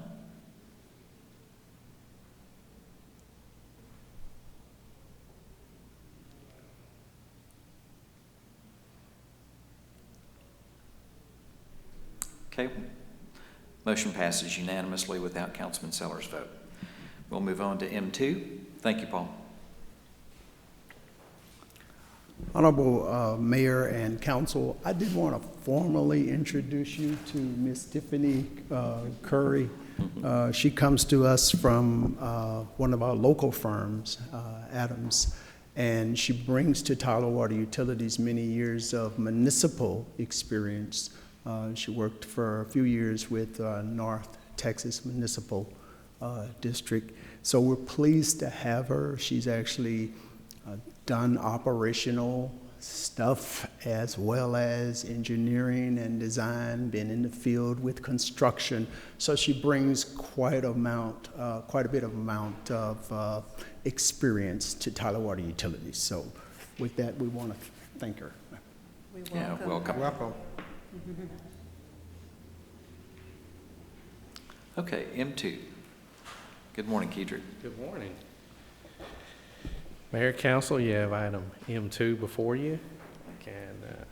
Okay. Motion passes unanimously without Councilman Sellers' vote. We'll move on to M2. Thank you, Paul. Honorable Mayor and Council, I did want to formally introduce you to Miss Tiffany Curry. She comes to us from one of our local firms, Adams, and she brings to Tyler Water Utilities many years of municipal experience. She worked for a few years with North Texas Municipal District. So we're pleased to have her. She's actually done operational stuff as well as engineering and design, been in the field with construction. So she brings quite a bit of amount of experience to Tyler Water Utilities. So with that, we want to thank her. We welcome. Welcome. Okay, M2. Good morning, Kedrick. Good morning. Mayor, Council, you have item M2 before you. And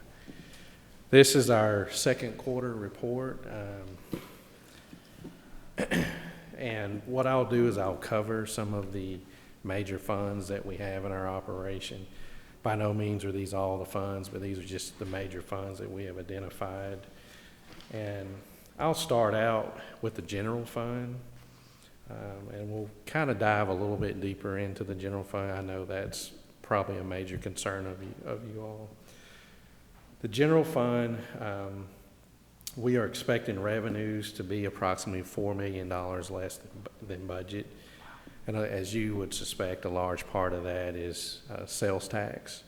this is our second quarter report. And what I'll do is I'll cover some of the major funds that we have in our operation. by no means are these all the funds, but these are just the major funds that we have identified. And I'll start out with the general fund, and we'll kind of dive a little bit deeper into the general fund. I know that's probably a major concern of you all. The general fund, we are expecting revenues to be approximately $4 million less than budget. And as you would suspect, a large part of that is sales tax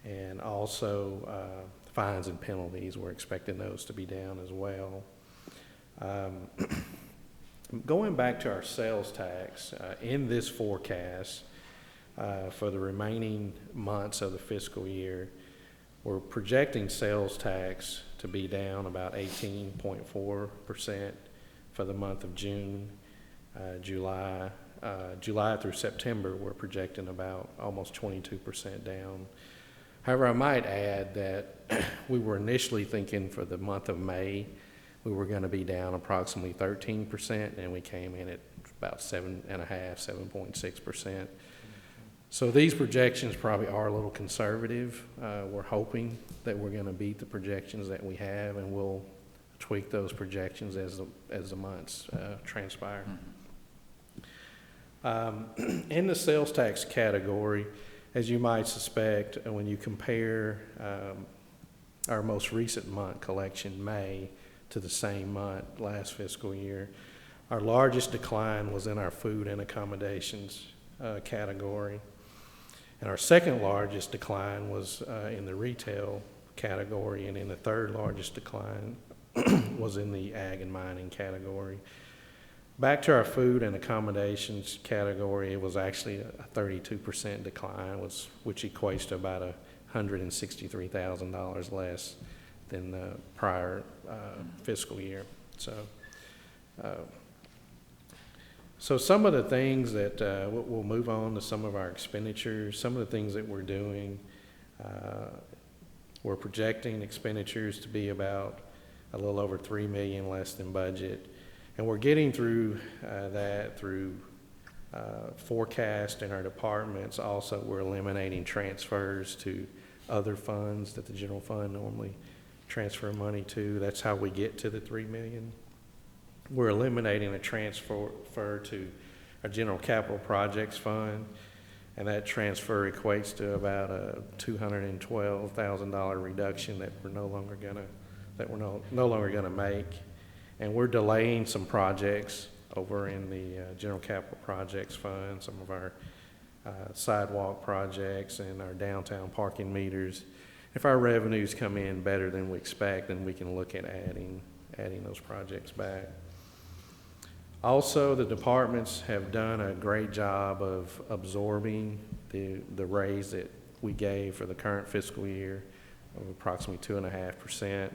and also fines and penalties. We're expecting those to be down as well. Going back to our sales tax, in this forecast for the remaining months of the fiscal year, we're projecting sales tax to be down about 18.4% for the month of June, July. July through September, we're projecting about almost 22% down. However, I might add that we were initially thinking for the month of May, we were going to be down approximately 13%, and we came in at about 7.6%. So these projections probably are a little conservative. We're hoping that we're going to beat the projections that we have, and we'll tweak those projections as the months transpire. In the sales tax category, as you might suspect, when you compare our most recent month collection, May, to the same month last fiscal year, our largest decline was in our food and accommodations category. And our second largest decline was in the retail category, and in the third largest decline was in the ag and mining category. Back to our food and accommodations category, it was actually a 32% decline, which equates to about $163,000 less than the prior fiscal year. So some of the things that we'll move on to some of our expenditures, some of the things that we're doing. We're projecting expenditures to be about a little over $3 million less than budget. And we're getting through that through forecast in our departments. Also, we're eliminating transfers to other funds that the general fund normally transfer money to. That's how we get to the $3 million. We're eliminating a transfer to our general capital projects fund, and that transfer equates to about a $212,000 reduction that we're no longer gonna make. And we're delaying some projects over in the general capital projects fund, some of our sidewalk projects and our downtown parking meters. If our revenues come in better than we expect, then we can look at adding those projects back. Also, the departments have done a great job of absorbing the raise that we gave for the current fiscal year of approximately 2.5%.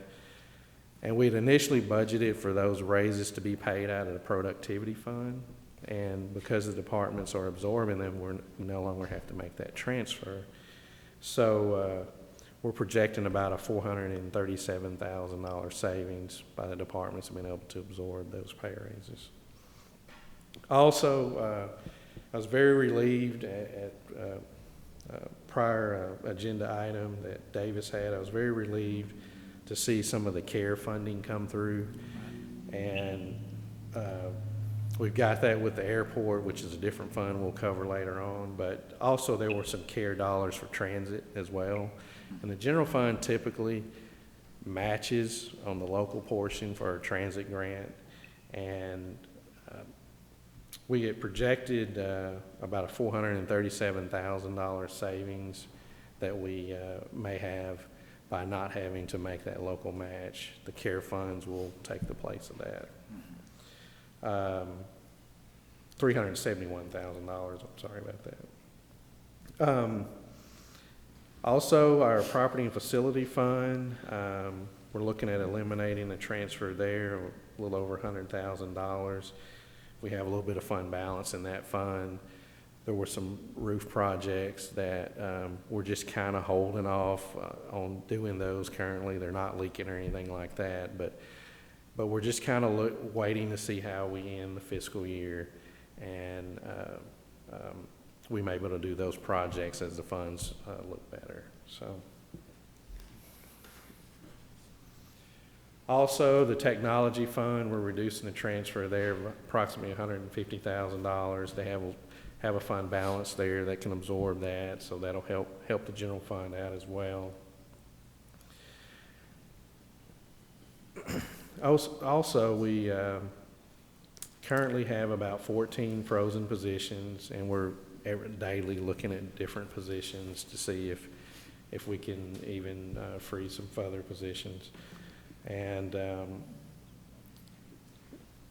And we'd initially budgeted for those raises to be paid out of the productivity fund. And because the departments are absorbing them, we no longer have to make that transfer. So we're projecting about a $437,000 savings by the departments being able to absorb those pay raises. Also, I was very relieved at prior agenda item that Davis had. I was very relieved to see some of the CARE funding come through. And we've got that with the airport, which is a different fund we'll cover later on. But also there were some CARE dollars for transit as well. And the general fund typically matches on the local portion for our transit grant. And we get projected about a $437,000 savings that we may have by not having to make that local match. The CARE funds will take the place of that. $371,000, I'm sorry about that. Also, our property and facility fund, we're looking at eliminating the transfer there, a little over $100,000. We have a little bit of fund balance in that fund. There were some roof projects that we're just kind of holding off on doing those currently. They're not leaking or anything like that, but we're just kind of waiting to see how we end the fiscal year. And we may be able to do those projects as the funds look better. So. Also, the technology fund, we're reducing the transfer there of approximately $150,000. They have a fund balance there that can absorb that, so that'll help the general fund out as well. Also, we currently have about 14 frozen positions, and we're daily looking at different positions to see if we can even free some further positions. And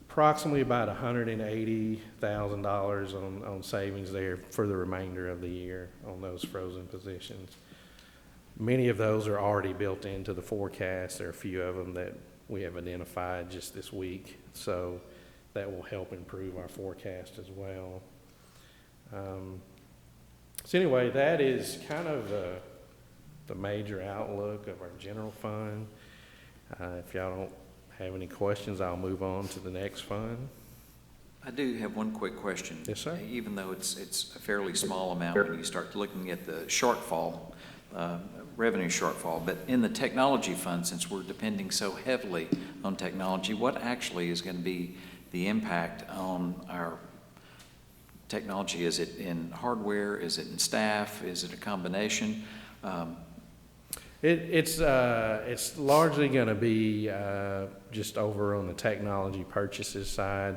approximately about $180,000 on savings there for the remainder of the year on those frozen positions. Many of those are already built into the forecast. There are a few of them that we have identified just this week, so that will help improve our forecast as well. So anyway, that is kind of the major outlook of our general fund. If y'all don't have any questions, I'll move on to the next fund. I do have one quick question. Yes, sir. Even though it's a fairly small amount when you start looking at the shortfall, revenue shortfall, but in the technology fund, since we're depending so heavily on technology, what actually is going to be the impact on our technology? Is it in hardware? Is it in staff? Is it a combination? It's largely going to be just over on the technology purchases side.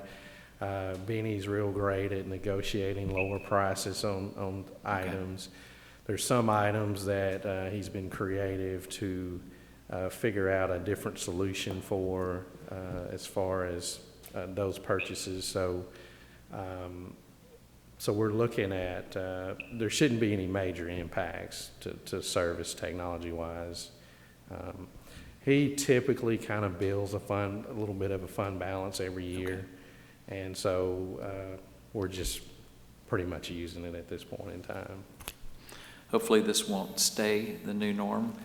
Benny's real great at negotiating lower prices on items. There's some items that he's been creative to figure out a different solution for as far as those purchases. So we're looking at, there shouldn't be any major impacts to service technology-wise. He typically kind of builds a little bit of a fund balance every year. Okay. And so we're just pretty much using it at this point in time. Hopefully this won't stay the new norm.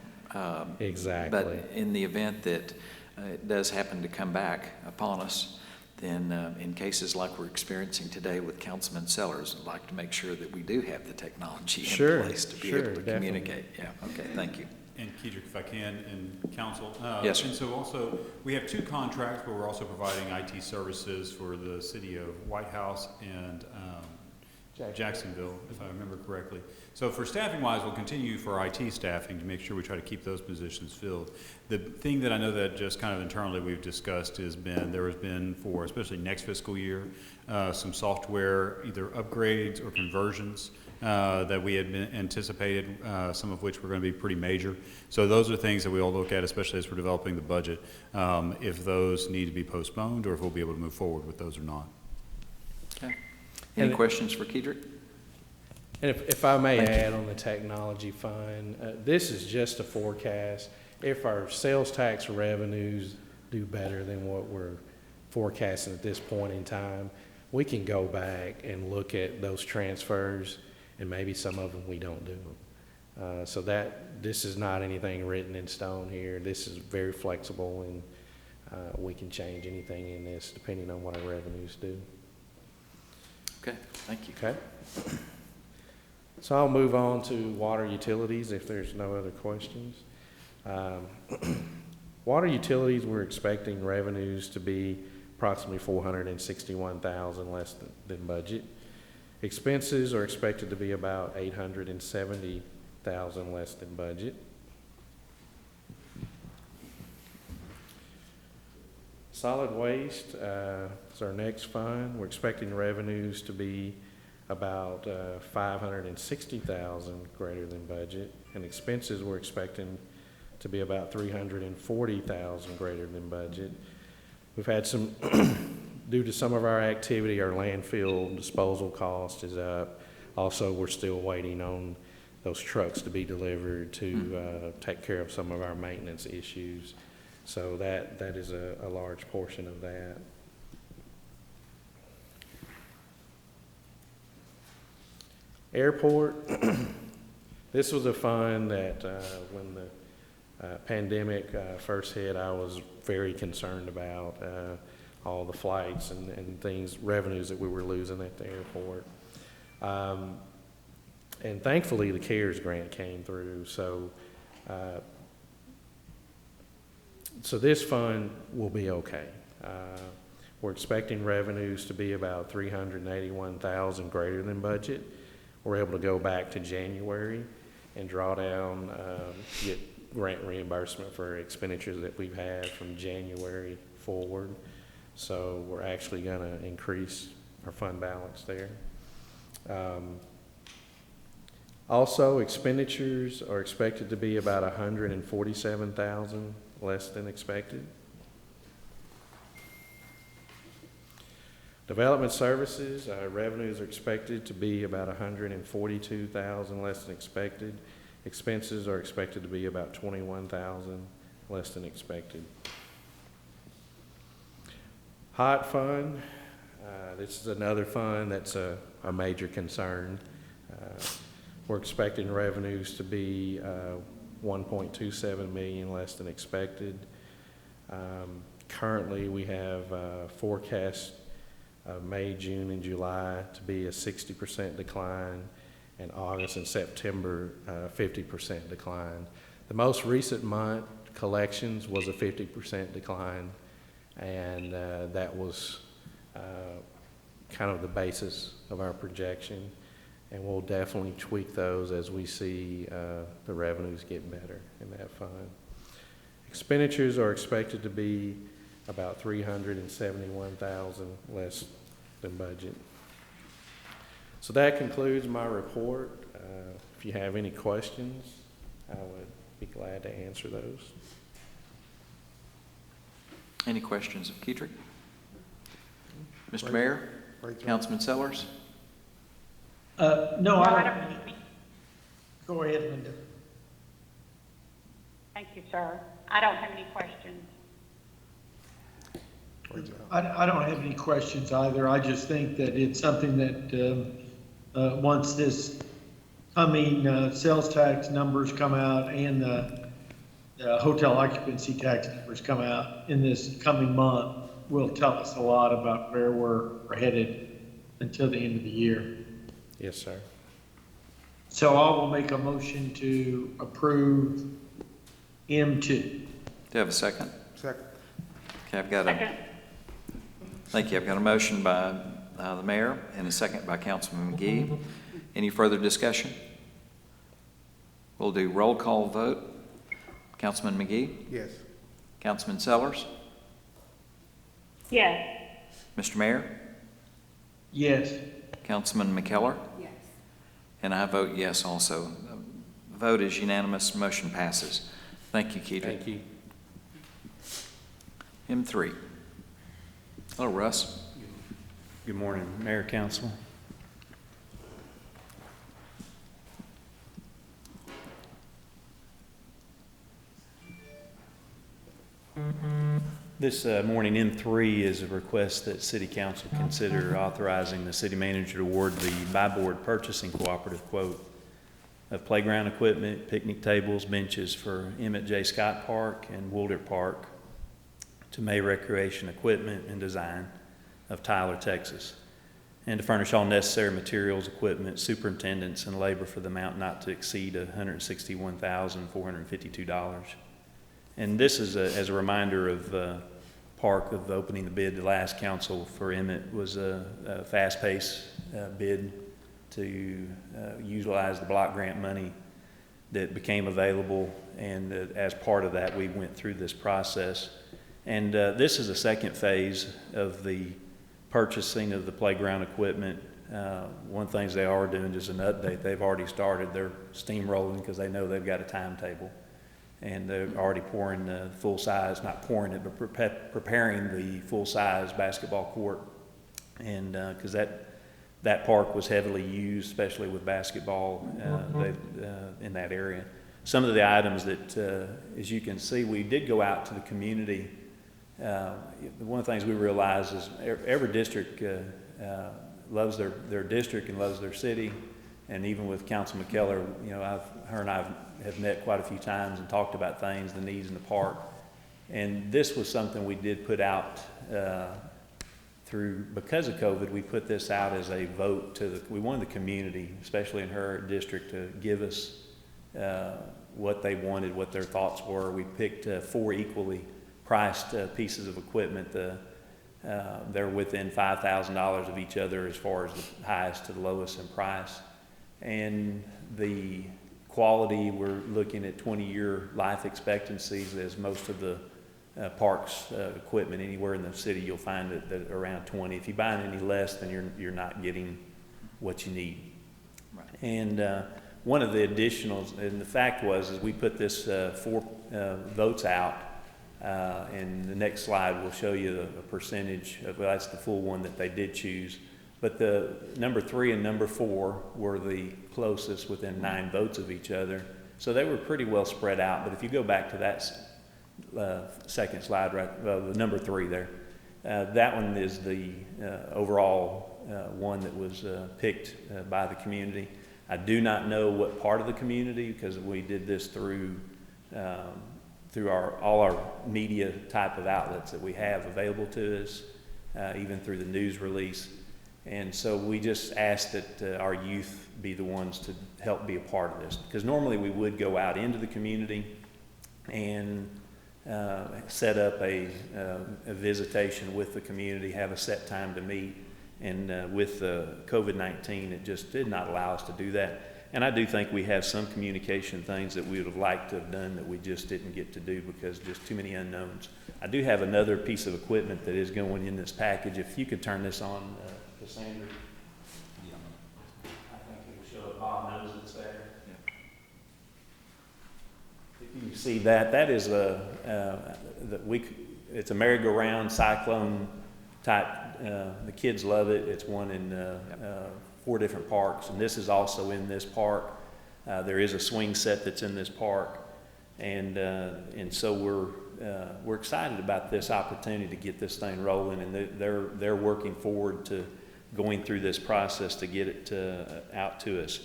Exactly. But in the event that it does happen to come back upon us, then in cases like we're experiencing today with Councilman Sellers, I'd like to make sure that we do have the technology in place to be able to definitely communicate. Yeah, okay, thank you. And Kedrick, if I can, and council. Yes, sir. And so also, we have 2 contracts where we're also providing IT services for the city of White House and Jacksonville, if I remember correctly. So for staffing-wise, we'll continue for IT staffing to make sure we try to keep those positions filled. The thing that I know that just kind of internally we've discussed there has been for especially next fiscal year, some software either upgrades or conversions that we had been anticipated, some of which were going to be pretty major. So those are things that we all look at, especially as we're developing the budget, if those need to be postponed or if we'll be able to move forward with those or not. Okay. Any questions for Kedrick? And if I may add on the technology fund, this is just a forecast. If our sales tax revenues do better than what we're forecasting at this point in time, we can go back and look at those transfers, and maybe some of them we don't do. So this is not anything written in stone here. This is very flexible, and we can change anything in this depending on what our revenues do. Okay, thank you. Okay. So I'll move on to water utilities if there's no other questions. Water utilities, we're expecting revenues to be approximately $461,000 less than budget. Expenses are expected to be about $870,000 less than budget. Solid waste is our next fund. We're expecting revenues to be about $560,000 greater than budget, and expenses we're expecting to be about $340,000 greater than budget. We've had some, due to some of our activity, our landfill disposal cost is up. Also, we're still waiting on those trucks to be delivered to take care of some of our maintenance issues. So that is a large portion of that. Airport, this was a fund that when the pandemic first hit, I was very concerned about all the flights and things, revenues that we were losing at the airport. And thankfully, the CARES grant came through, so this fund will be okay. We're expecting revenues to be about $381,000 greater than budget. We're able to go back to January and draw down, get grant reimbursement for expenditures that we've had from January forward. So we're actually going to increase our fund balance there. Also, expenditures are expected to be about $147,000 less than expected. Development services, revenues are expected to be about $142,000 less than expected. Expenses are expected to be about $21,000 less than expected. HOT fund, this is another fund that's a major concern. We're expecting revenues to be $1.27 million less than expected. Currently, we have forecast May, June, and July to be a 60% decline, and August and September 50% decline. The most recent month, collections, was a 50% decline, and that was kind of the basis of our projection. And we'll definitely tweak those as we see the revenues get better in that fund. Expenditures are expected to be about $371,000 less than budget. So that concludes my report. If you have any questions, I would be glad to answer those. Any questions of Keetrick? Mr. Mayor? Councilman Sellers? No, I don't. Go ahead, Linda. Thank you, sir. I don't have any questions. I don't have any questions either. I just think that it's something that once this coming sales tax numbers come out and the hotel occupancy tax numbers come out in this coming month, will tell us a lot about where we're headed until the end of the year. Yes, sir. So I will make a motion to approve M2. Do you have a second? Second. Okay, I've got a, thank you. I've got a motion by the mayor and a second by Councilman McGee. Any further discussion? We'll do roll call vote. Councilman McGee? Yes. Councilman Sellers? Yes. Mr. Mayor? Yes. Councilman McKellar? Yes. And I vote yes also. The vote is unanimous. Motion passes. Thank you, Keith. Thank you. M3. Hello, Russ. Good morning, Mayor, Council. This morning, M3 is a request that City Council consider authorizing the city manager to award the by-board purchasing cooperative quote of playground equipment, picnic tables, benches for Emmett J. Scott Park and Woolder Park to May Recreation Equipment and Design of Tyler, Texas, and to furnish all necessary materials, equipment, superintendents, and labor for the amount not to exceed $161,452. And this is as a reminder of Park of opening the bid. The last council for Emmett was a fast-paced bid to utilize the block grant money that became available, and as part of that we went through this process. And this is the second phase of the purchasing of the playground equipment. One of the things they are doing is an update. They've already started their steamrolling because they know they've got a timetable. And they're already pouring the full-size, not pouring it, but preparing the full-size basketball court. And because that park was heavily used, especially with basketball in that area. Some of the items that, as you can see, we did go out to the community. One of the things we realize is every district loves their district and loves their city. And even with Councilman McKellar, you know, her and I have met quite a few times and talked about things, the needs in the park. And this was something we did put out because of COVID, we put this out as a vote we wanted the community, especially in her district, to give us what they wanted, what their thoughts were. We picked 4 equally priced pieces of equipment. They're within $5,000 of each other as far as the highest to the lowest in price. And the quality, we're looking at 20-year life expectancies, as most of the parks equipment anywhere in the city, you'll find that around 20. If you buy any less, then you're not getting what you need. Right. And one of the additionals, and the fact was, is we put this 4 votes out, and the next slide will show you a percentage of, well, that's the full one that they did choose. But the number 3 and number 4 were the closest, within 9 votes of each other. So they were pretty well spread out. But if you go back to that second slide, right, the number 3 there, that one is the overall one that was picked by the community. I do not know what part of the community, because we did this through all our media type of outlets that we have available to us, even through the news release. And so we just asked that our youth be the ones to help be a part of this, because normally we would go out into the community and set up a visitation with the community, have a set time to meet. And with COVID-19, it just did not allow us to do that. And I do think we have some communication things that we would have liked to have done that we just didn't get to do because just too many unknowns. I do have another piece of equipment that is going in this package. If you could turn this on, Cassandra. Yeah. I think it will show up. Bob knows it's there. Yeah. If you can see that is it's a merry-go-round cyclone type. The kids love it. It's one in 4 different parks, and this is also in this park. There is a swing set that's in this park, and so we're excited about this opportunity to get this thing rolling, and they're working forward to going through this process to get it out to us.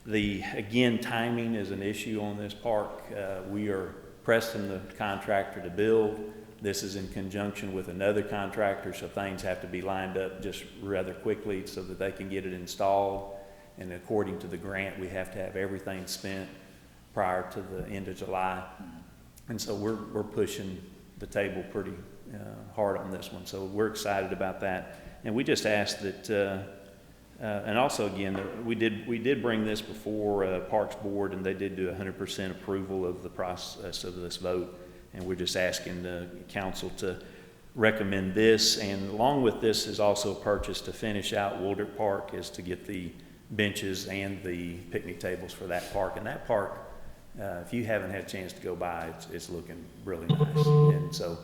Again, timing is an issue on this park. We are pressing the contractor to build. This is in conjunction with another contractor, so things have to be lined up just rather quickly so that they can get it installed. And according to the grant, we have to have everything spent prior to the end of July. And so we're pushing the table pretty hard on this one. So we're excited about that. And we just asked that, and also again, we did bring this before Parks Board, and they did do 100% approval of the process of this vote. And we're just asking the council to recommend this. And along with this is also a purchase to finish out Woodard Park, is to get the benches and the picnic tables for that park. And that park, if you haven't had a chance to go by, it's looking really nice. And so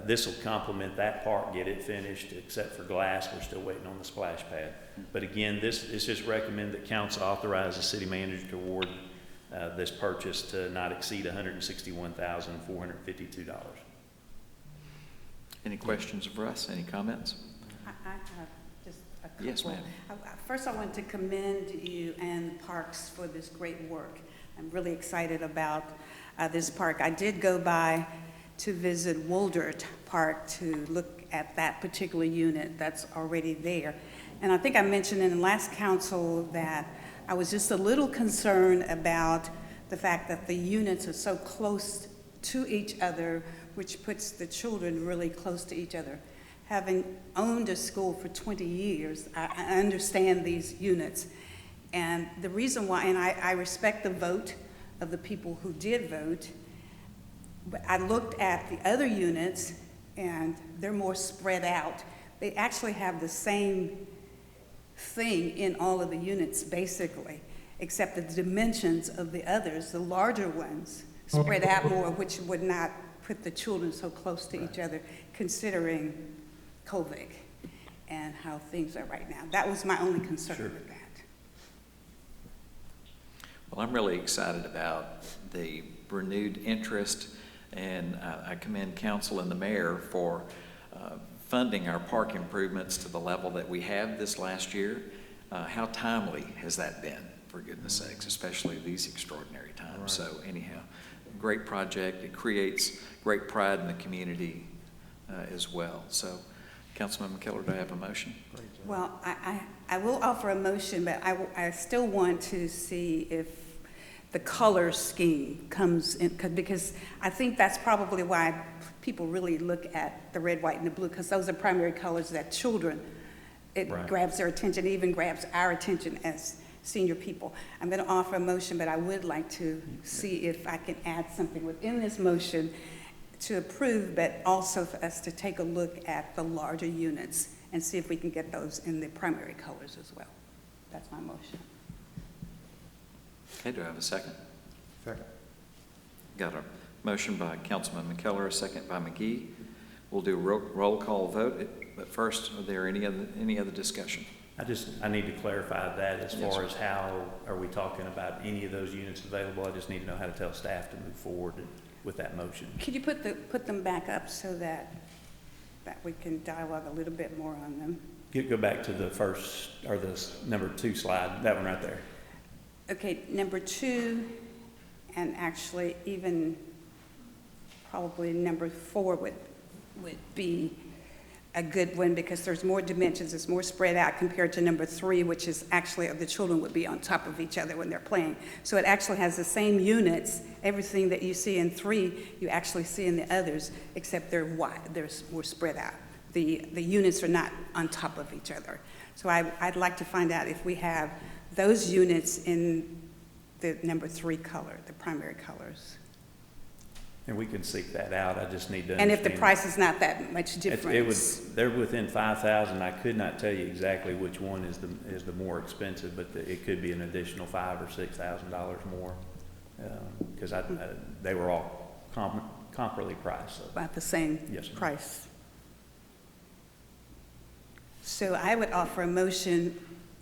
this will complement that park, get it finished, except for glass. We're still waiting on the splash pad. But again, this is just recommend that council authorize the city manager to award this purchase to not exceed $161,452. Any questions for us? Any comments? I have just a couple. Yes, ma'am. First, I want to commend you and Parks for this great work. I'm really excited about this park. I did go by to visit Woodard Park to look at that particular unit that's already there. And I think I mentioned in the last council that I was just a little concerned about the fact that the units are so close to each other, which puts the children really close to each other. Having owned a school for 20 years, I understand these units. And the reason why, and I respect the vote of the people who did vote, but I looked at the other units and they're more spread out. They actually have the same thing in all of the units, basically, except the dimensions of the others, the larger ones, spread out more, which would not put the children so close to each other, considering COVID and how things are right now. That was my only concern with that. Well, I'm really excited about the renewed interest, and I commend council and the mayor for funding our park improvements to the level that we have this last year. How timely has that been, for goodness sakes, especially these extraordinary times. Right. So anyhow, great project. It creates great pride in the community as well. So Councilman McKellar, do I have a motion? Well, I will offer a motion, but I still want to see if the color scheme comes in, because I think that's probably why people really look at the red, white, and the blue, because those are primary colors that children, it Right. grabs their attention, even grabs our attention as senior people. I'm going to offer a motion, but I would like to see if I can add something within this motion to approve, but also for us to take a look at the larger units and see if we can get those in the primary colors as well. That's my motion. Okay, do I have a second? Second. Got a motion by Councilman McKellar, a second by McGee. We'll do a roll call vote, but first, are there any other discussion? I need to clarify that as Yes, far sir. as how are we talking about any of those units available? I just need to know how to tell staff to move forward with that motion. Could you put them back up so that we can dialogue a little bit more on them? Go back to the first, or the number 2 slide, that one right there. Okay, number 2, and actually even probably number 4 would be a good one, because there's more dimensions, it's more spread out compared to number 3, which is actually the children would be on top of each other when they're playing. So it actually has the same units, everything that you see in 3, you actually see in the others, except they're wide, they're more spread out. The units are not on top of each other. So I'd like to find out if we have those units in the number 3 color, the primary colors. And we can seek that out, I just need to And if the understand- price is not that much difference. They're within 5,000. I could not tell you exactly which one is the more expensive, but it could be an additional $5,000 or $6,000 more, because they were all comparably priced. So. About the same Yes, ma'am. price. So I would offer a motion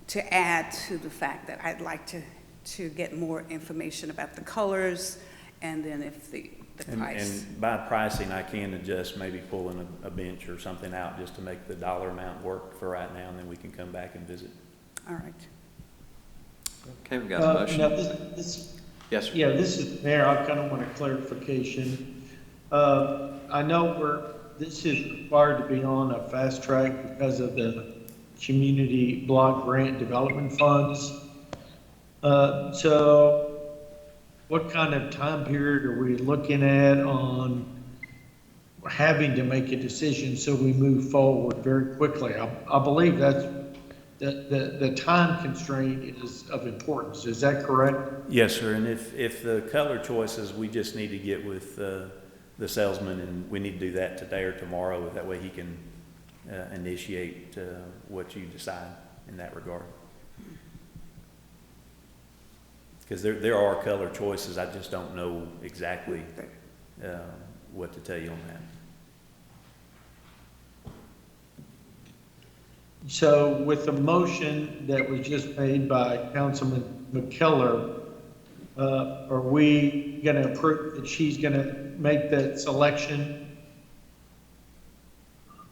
to add to the fact that I'd like to get more information about the colors, and then if the price. And by pricing, I can adjust, maybe pulling a bench or something out just to make the dollar amount work for right now, and then we can come back and visit. All right. Okay, we've got a motion. Now, this, Yes, sir. yeah, this is, Mayor, I kind of want a clarification. I know this is required to be on a fast track because of the community block grant development funds. So what kind of time period are we looking at on having to make a decision so we move forward very quickly? I believe that's the time constraint is of importance. Is that correct? Yes, sir, and if the color choices, we just need to get with the salesman, and we need to do that today or tomorrow, that way he can initiate what you decide in that regard. Because there are color choices, I just don't know exactly what to tell you on that. So with the motion that was just made by Councilman McKellar, are we going to approve that she's going to make that selection,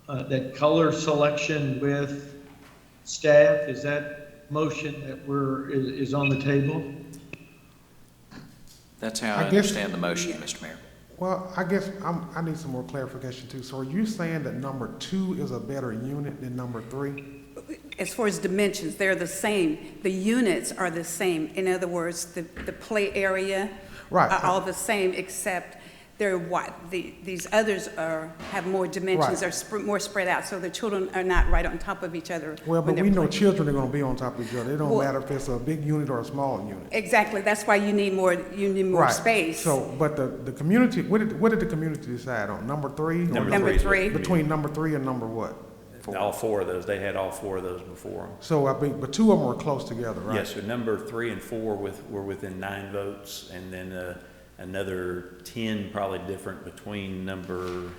that color selection with staff? Is that motion that is on the table? That's how I understand the motion, Mr. Mayor. Well, I guess I need some more clarification too. So are you saying that number 2 is a better unit than number 3? As far as dimensions, they're the same. The units are the same. In other words, the play area Right. are all the same, except they're what? These others have more dimensions, Right. are more spread out, so the children are not right on top of each other. Well, when but they're we know playing. children are going to be on top of each other. It don't Well- matter if it's a big unit or a small unit. Exactly, that's why you need more Right. space. So, but the community, what did the community decide on? Number 3? Number three. Between number 3 and number what? All 4 of those, they had all 4 of those before them. So I mean, but 2 of them were close together, right? Yes, so number 3 and 4 were within 9 votes, and then another 10 probably different between number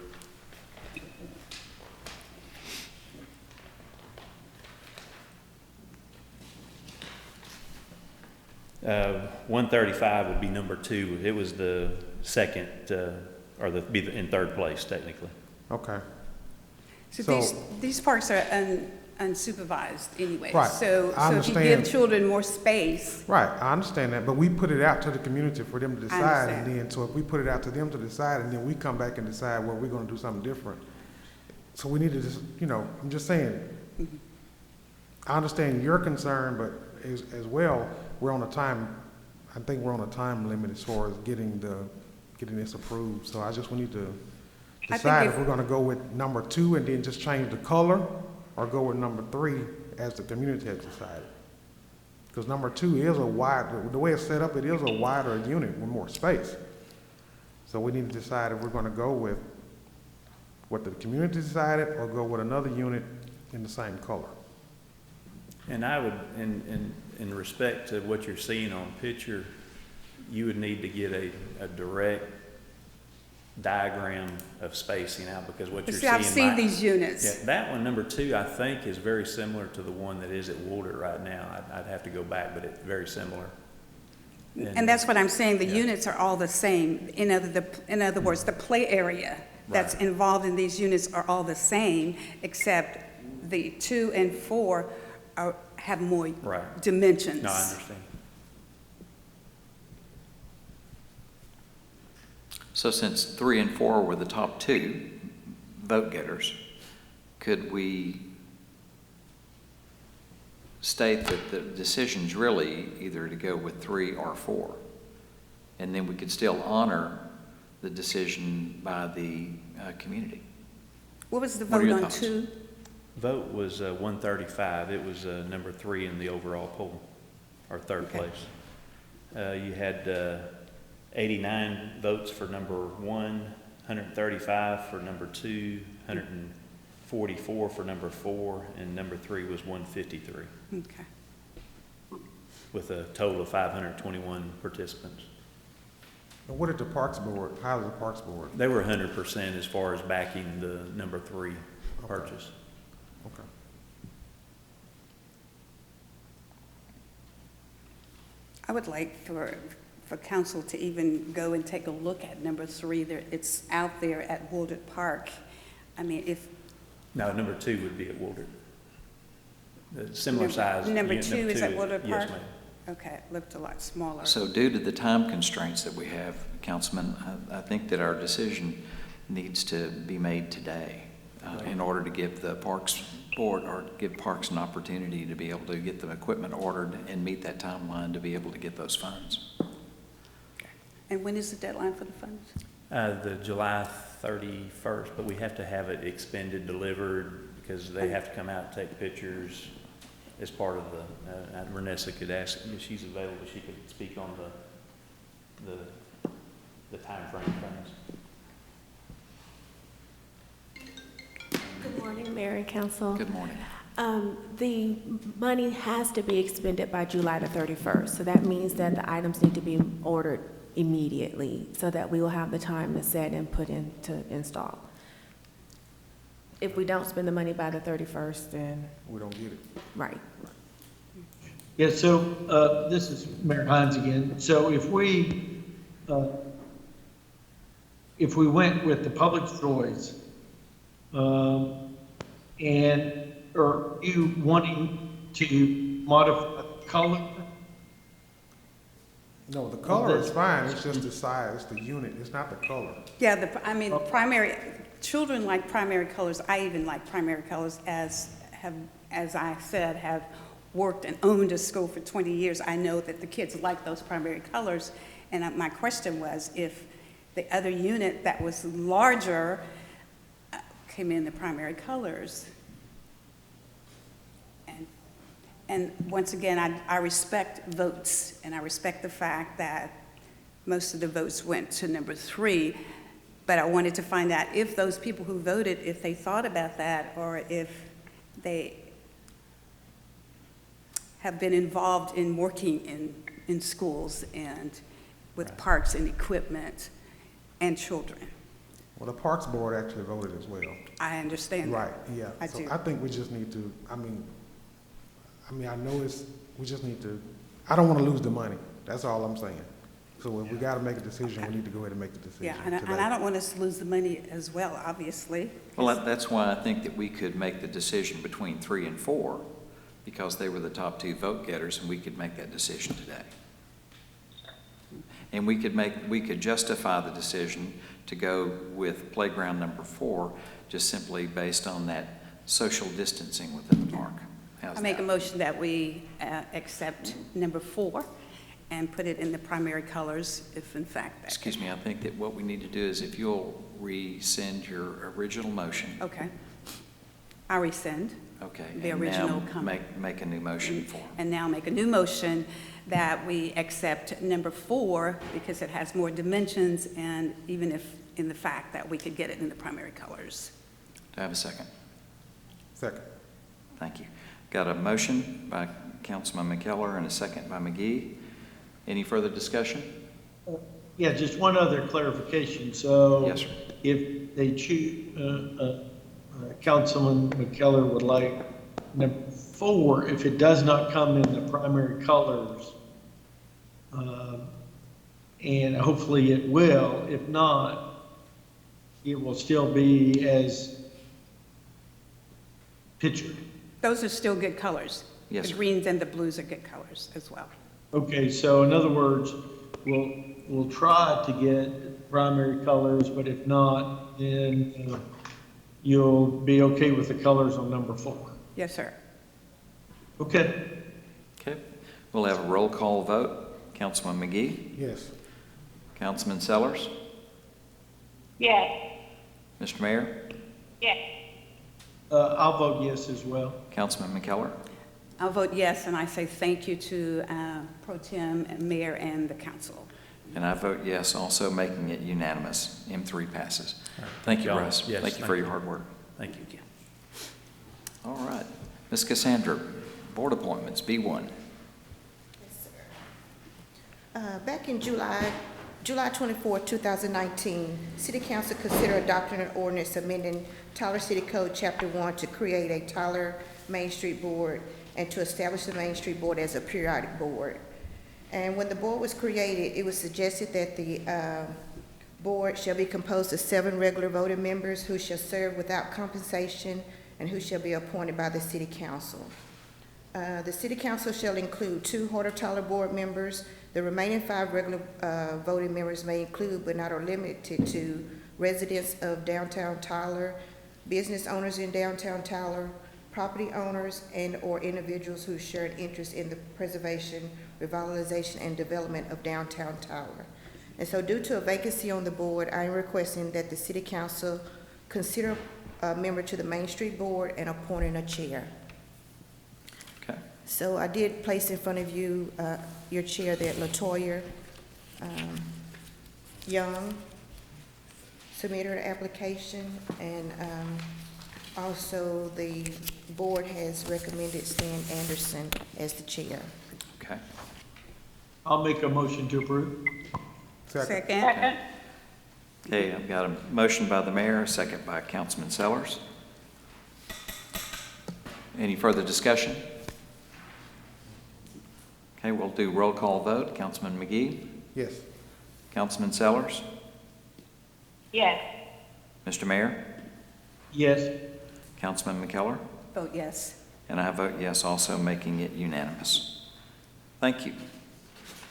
135 would be number 2. It was the second, or be in 3rd place technically. Okay. So these parks are unsupervised anyway. Right, So I if you understand. give children more space, Right, I understand that, but we put it out to the community for them to decide, and understand. then, so if we put it out to them to decide, and then we come back and decide, well, we're gonna do something different. So we need to just, you know, I'm just saying, I understand your concern, but as well, we're on a time, I think we're on a time limit as far as getting this approved. So we need to decide if we're gonna go with number 2 and then just change the color, or go with number 3 as the community has decided. Because number 2 is the way it's set up, it is a wider unit with more space. So we need to decide if we're gonna go with what the community decided, or go with another unit in the same color. And I would, in respect to what you're seeing on picture, you would need to get a direct diagram of spacing out, because what you're seeing. I've seen these units. Yeah, that one, number 2, I think is very similar to the one that is at Woolder right now. I'd have to go back, but it's very similar. And that's what I'm saying, the units are all the same. In other words, the play area that's involved in these units are all the same, except the 2 and 4 have more dimensions. No, I understand. So since 3 and 4 were the top 2 vote getters, could we state that the decision's really either to go with 3 or 4? And then we could still honor the decision by the community. What was the vote on 2? Vote was 135. It was number 3 in the overall poll, or third place. You had 89 votes for number 1, 135 for number 2, 144 for number 4, and number 3 was 153. Okay. With a total of 521 participants. And what did the Parks Board, how did the Parks Board? They were 100% as far as backing the number 3 purchase. Okay. I would like for council to even go and take a look at number 3. It's out there at Woolder Park. I mean, if... No, number 2 would be at Woolder. Similar size. Number 2 is at Woolder Park? Yes, ma'am. Okay, it looked a lot smaller. So due to the time constraints that we have, Councilman, I think that our decision needs to be made today in order to give the Parks Board, or give Parks an opportunity to be able to get the equipment ordered and meet that timeline to be able to get those funds. And when is the deadline for the funds? The July 31st, but we have to have it expended, delivered, because they have to come out and take pictures as part of the, Renessa could ask, if she's available, she could speak on the time frame things. Good morning, Mayor and Council. Good morning. The money has to be expended by July the 31st, so that means that the items need to be ordered immediately so that we will have the time to set and put in to install. If we don't spend the money by the 31st, then... we don't get it. Right. Yeah, so this is Mayor Hines again. So if we went with the public choice, and are you wanting to modify the color? No, the color is fine, it's just the size, the unit, it's not the color. Yeah, primary, children like primary colors. I even like primary colors, as I said, have worked and owned a school for 20 years. I know that the kids like those primary colors. And my question was, if the other unit that was larger came in the primary colors. And once again, I respect votes, and I respect the fact that most of the votes went to number 3, but I wanted to find out if those people who voted, if they thought about that, or if they have been involved in working in schools and with parks and equipment and children. Well, the Parks Board actually voted as well. I understand that. Right, yeah. I So do. I think we just need to, I know we just need to, I don't want to lose the money. That's all I'm saying. So if we got to make a decision, we need to go ahead and make the decision. Yeah, and I don't want us to lose the money as well, obviously. Well, that's why I think that we could make the decision between 3 and 4, because they were the top 2 vote getters, and we could make that decision today. And we could justify the decision to go with playground number 4, just simply based on that social distancing within the park. How's I make that? a motion that we accept number 4 and put it in the primary colors if in fact that. Excuse me, I think that what we need to do is if you'll rescind your original motion. Okay. I rescind. Okay. The and original now comment. make a new motion for. And now make a new motion that we accept number 4 because it has more dimensions and even if in the fact that we could get it in the primary colors. Do I have a second? Second. Thank you. Got a motion by Councilman McKellar and a second by McGee. Any further discussion? Yeah, just one other clarification. So Yes, sir. if they choose, Councilman McKellar would like number 4, if it does not come in the primary colors, and hopefully it will, if not, it will still be as pictured. Those are still good colors. Yes, The sir. greens and the blues are good colors as well. Okay, so in other words, we'll try to get primary colors, but if not, then you'll be okay with the colors on number 4. Yes, sir. Okay. Okay. We'll have a roll call vote. Councilman McGee? Yes. Councilman Sellers? Yes. Mr. Mayor? Yes. I'll vote yes as well. Councilman McKellar? I'll vote yes, and I say thank you to Pro Tem and Mayor and the council. And I vote yes, also making it unanimous. M3 passes. Thank you, John. Russ. Yes, Thank you for your hard work. Thank you. All right. Ms. Cassandra, board appointments, B1. Back in July 24, 2019, City Council considered adopting an ordinance amending Tyler City Code Chapter 1 to create a Tyler Main Street Board and to establish the Main Street Board as a periodic board. And when the board was created, it was suggested that the board shall be composed of 7 regular voting members who shall serve without compensation and who shall be appointed by the City Council. The City Council shall include 2 Heart of Tyler board members. The remaining 5 regular voting members may include, but not are limited to, residents of downtown Tyler, business owners in downtown Tyler, property owners and/or individuals who share an interest in the preservation, revitalization, and development of downtown Tyler. And so due to a vacancy on the board, I am requesting that the City Council consider a member to the Main Street Board and appointing a chair. Okay. So I did place in front of you, your chair there, LaToya Young submitted her application, and also the board has recommended Stan Anderson as the chair. Okay. I'll make a motion to approve. Second. Okay, I've got a motion by the mayor, a second by Councilman Sellers. Any further discussion? Okay, we'll do roll call vote. Councilman McGee? Yes. Councilman Sellers? Yes. Mr. Mayor? Yes. Councilman McKellar? Vote yes. And I vote yes, also making it unanimous. Thank you.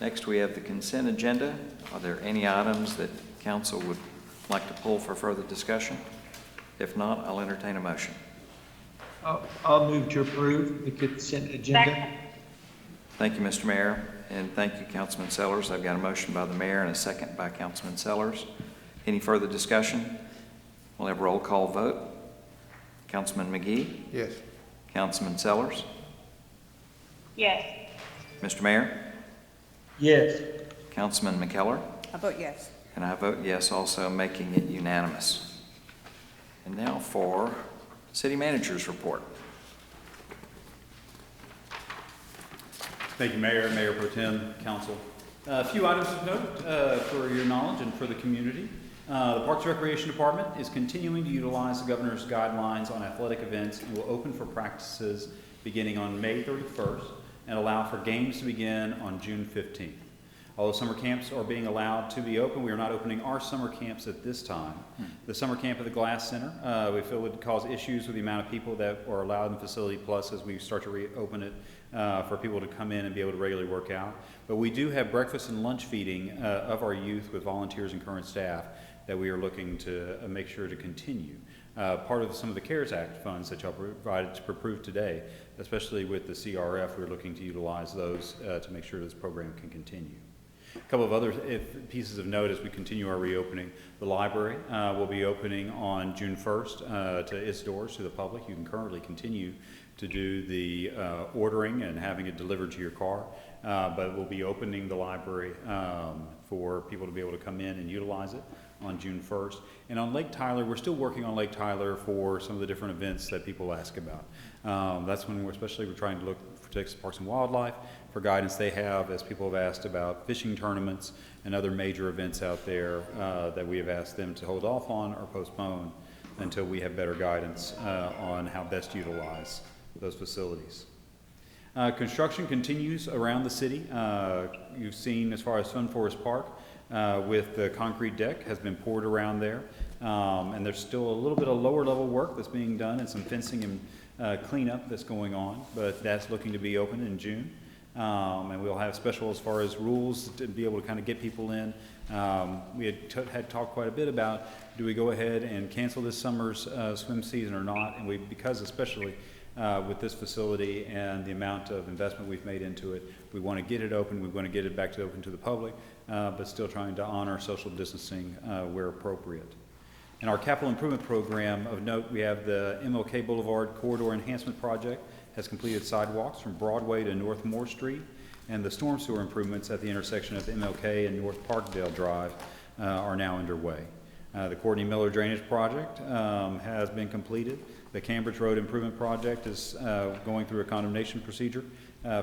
Next, we have the consent agenda. Are there any items that council would like to pull for further discussion? If not, I'll entertain a motion. I'll move to approve the consent agenda. Second. Thank you, Mr. Mayor, and thank you, Councilman Sellers. I've got a motion by the mayor and a second by Councilman Sellers. Any further discussion? We'll have a roll call vote. Councilman McGee? Yes. Councilman Sellers? Yes. Mr. Mayor? Yes. Councilman McKellar? I vote yes. And I vote yes, also making it unanimous. And now for City Manager's report. Thank you, Mayor, Mayor Pro Tem, Council. A few items of note for your knowledge and for the community. The Parks and Recreation Department is continuing to utilize the governor's guidelines on athletic events and will open for practices beginning on May 31st and allow for games to begin on June 15th. Although summer camps are being allowed to be open, we are not opening our summer camps at this time. The summer camp at the Glass Center, we feel would cause issues with the amount of people that are allowed in the facility, plus as we start to reopen it, for people to come in and be able to regularly work out. But we do have breakfast and lunch feeding of our youth with volunteers and current staff that we are looking to make sure to continue. Part of some of the CARES Act funds that y'all provided to approve today, especially with the CRF, we're looking to utilize those to make sure this program can continue. A couple of other pieces of note as we continue our reopening. The library will be opening on June 1st to its doors to the public. You can currently continue to do the ordering and having it delivered to your car, but we'll be opening the library for people to be able to come in and utilize it on June 1st. And on Lake Tyler, we're still working on Lake Tyler for some of the different events that people ask about. That's when we're trying to look for Texas Parks and Wildlife for guidance they have, as people have asked about fishing tournaments and other major events out there that we have asked them to hold off on or postpone until we have better guidance on how best to utilize those facilities. Construction continues around the city. You've seen as far as Sun Forest Park with the concrete deck has been poured around there. And there's still a little bit of lower level work that's being done and some fencing and cleanup that's going on, but that's looking to be open in June. And we'll have special as far as rules to be able to kind of get people in. We had talked quite a bit about, do we go ahead and cancel this summer's swim season or not? And because especially with this facility and the amount of investment we've made into it, we want to get it open, we want to get it back to open to the public, but still trying to honor social distancing where appropriate. In our capital improvement program of note, we have the MLK Boulevard Corridor Enhancement Project has completed sidewalks from Broadway to North Moore Street, and the storm sewer improvements at the intersection of MLK and North Parkdale Drive are now underway. The Courtney Miller Drainage Project has been completed. The Cambridge Road Improvement Project is going through a condemnation procedure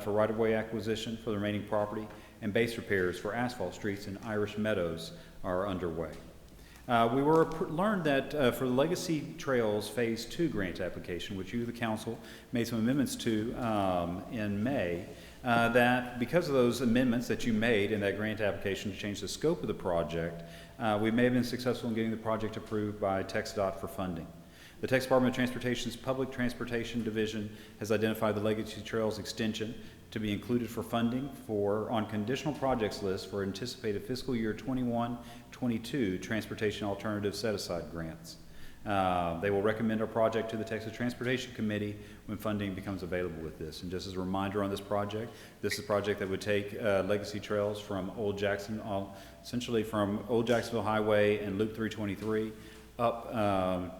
for right-of-way acquisition for the remaining property, and base repairs for asphalt streets in Irish Meadows are underway. We learned that for the Legacy Trails Phase 2 grant application, which you, the council, made some amendments to in May, that because of those amendments that you made in that grant application to change the scope of the project, we may have been successful in getting the project approved by TxDOT for funding. The Texas Department of Transportation's Public Transportation Division has identified the Legacy Trails extension to be included for funding on conditional projects list for anticipated fiscal year 21-22 transportation alternative set-aside grants. They will recommend our project to the Texas Transportation Committee when funding becomes available with this. And just as a reminder on this is a project that would take Legacy Trails from essentially from Old Jacksonville Highway and Loop 323 up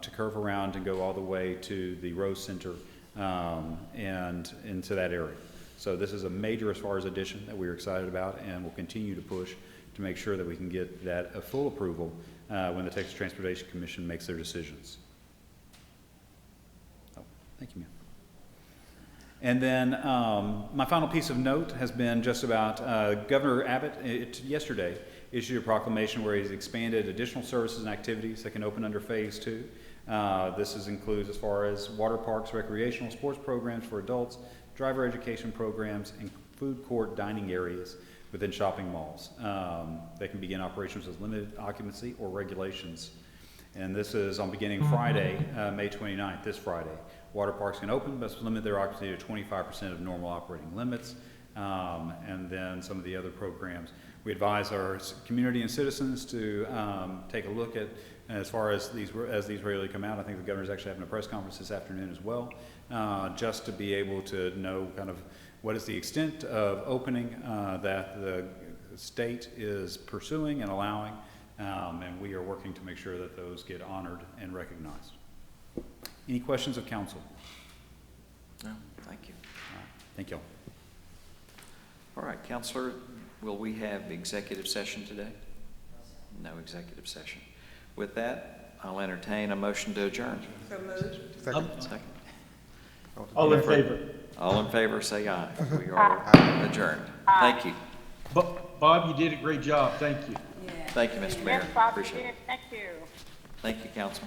to curve around and go all the way to the Rose Center and into that area. So this is a major as far as addition that we're excited about, and we'll continue to push to make sure that we can get that a full approval when the Texas Transportation Commission makes their decisions. Oh, thank you, ma'am. And then my final piece of note has been just about Governor Abbott yesterday issued a proclamation where he's expanded additional services and activities that can open under Phase 2. This includes as far as water parks, recreational sports programs for adults, driver education programs, and food court dining areas within shopping malls. They can begin operations with limited occupancy or regulations. And this is on beginning Friday, May 29th, this Friday. Water parks can open, but limit their occupancy to 25% of normal operating limits. And then some of the other programs. We advise our community and citizens to take a look at, as far as these regularly come out. I think the governor's actually having a press conference this afternoon as well, just to be able to know kind of what is the extent of opening that the state is pursuing and allowing, and we are working to make sure that those get honored and recognized. Any questions of council? No, thank you. All right, thank you all. All right, Counselor, will we have executive session today? No executive session. With that, I'll entertain a motion to adjourn. So moved. Second. All in favor? All in favor, say aye. We are adjourned. Thank you. Bob, you did a great job. Thank you. Thank you, Mr. Mayor. Yes, Bob, Appreciate it. Thank you. Thank you, Council.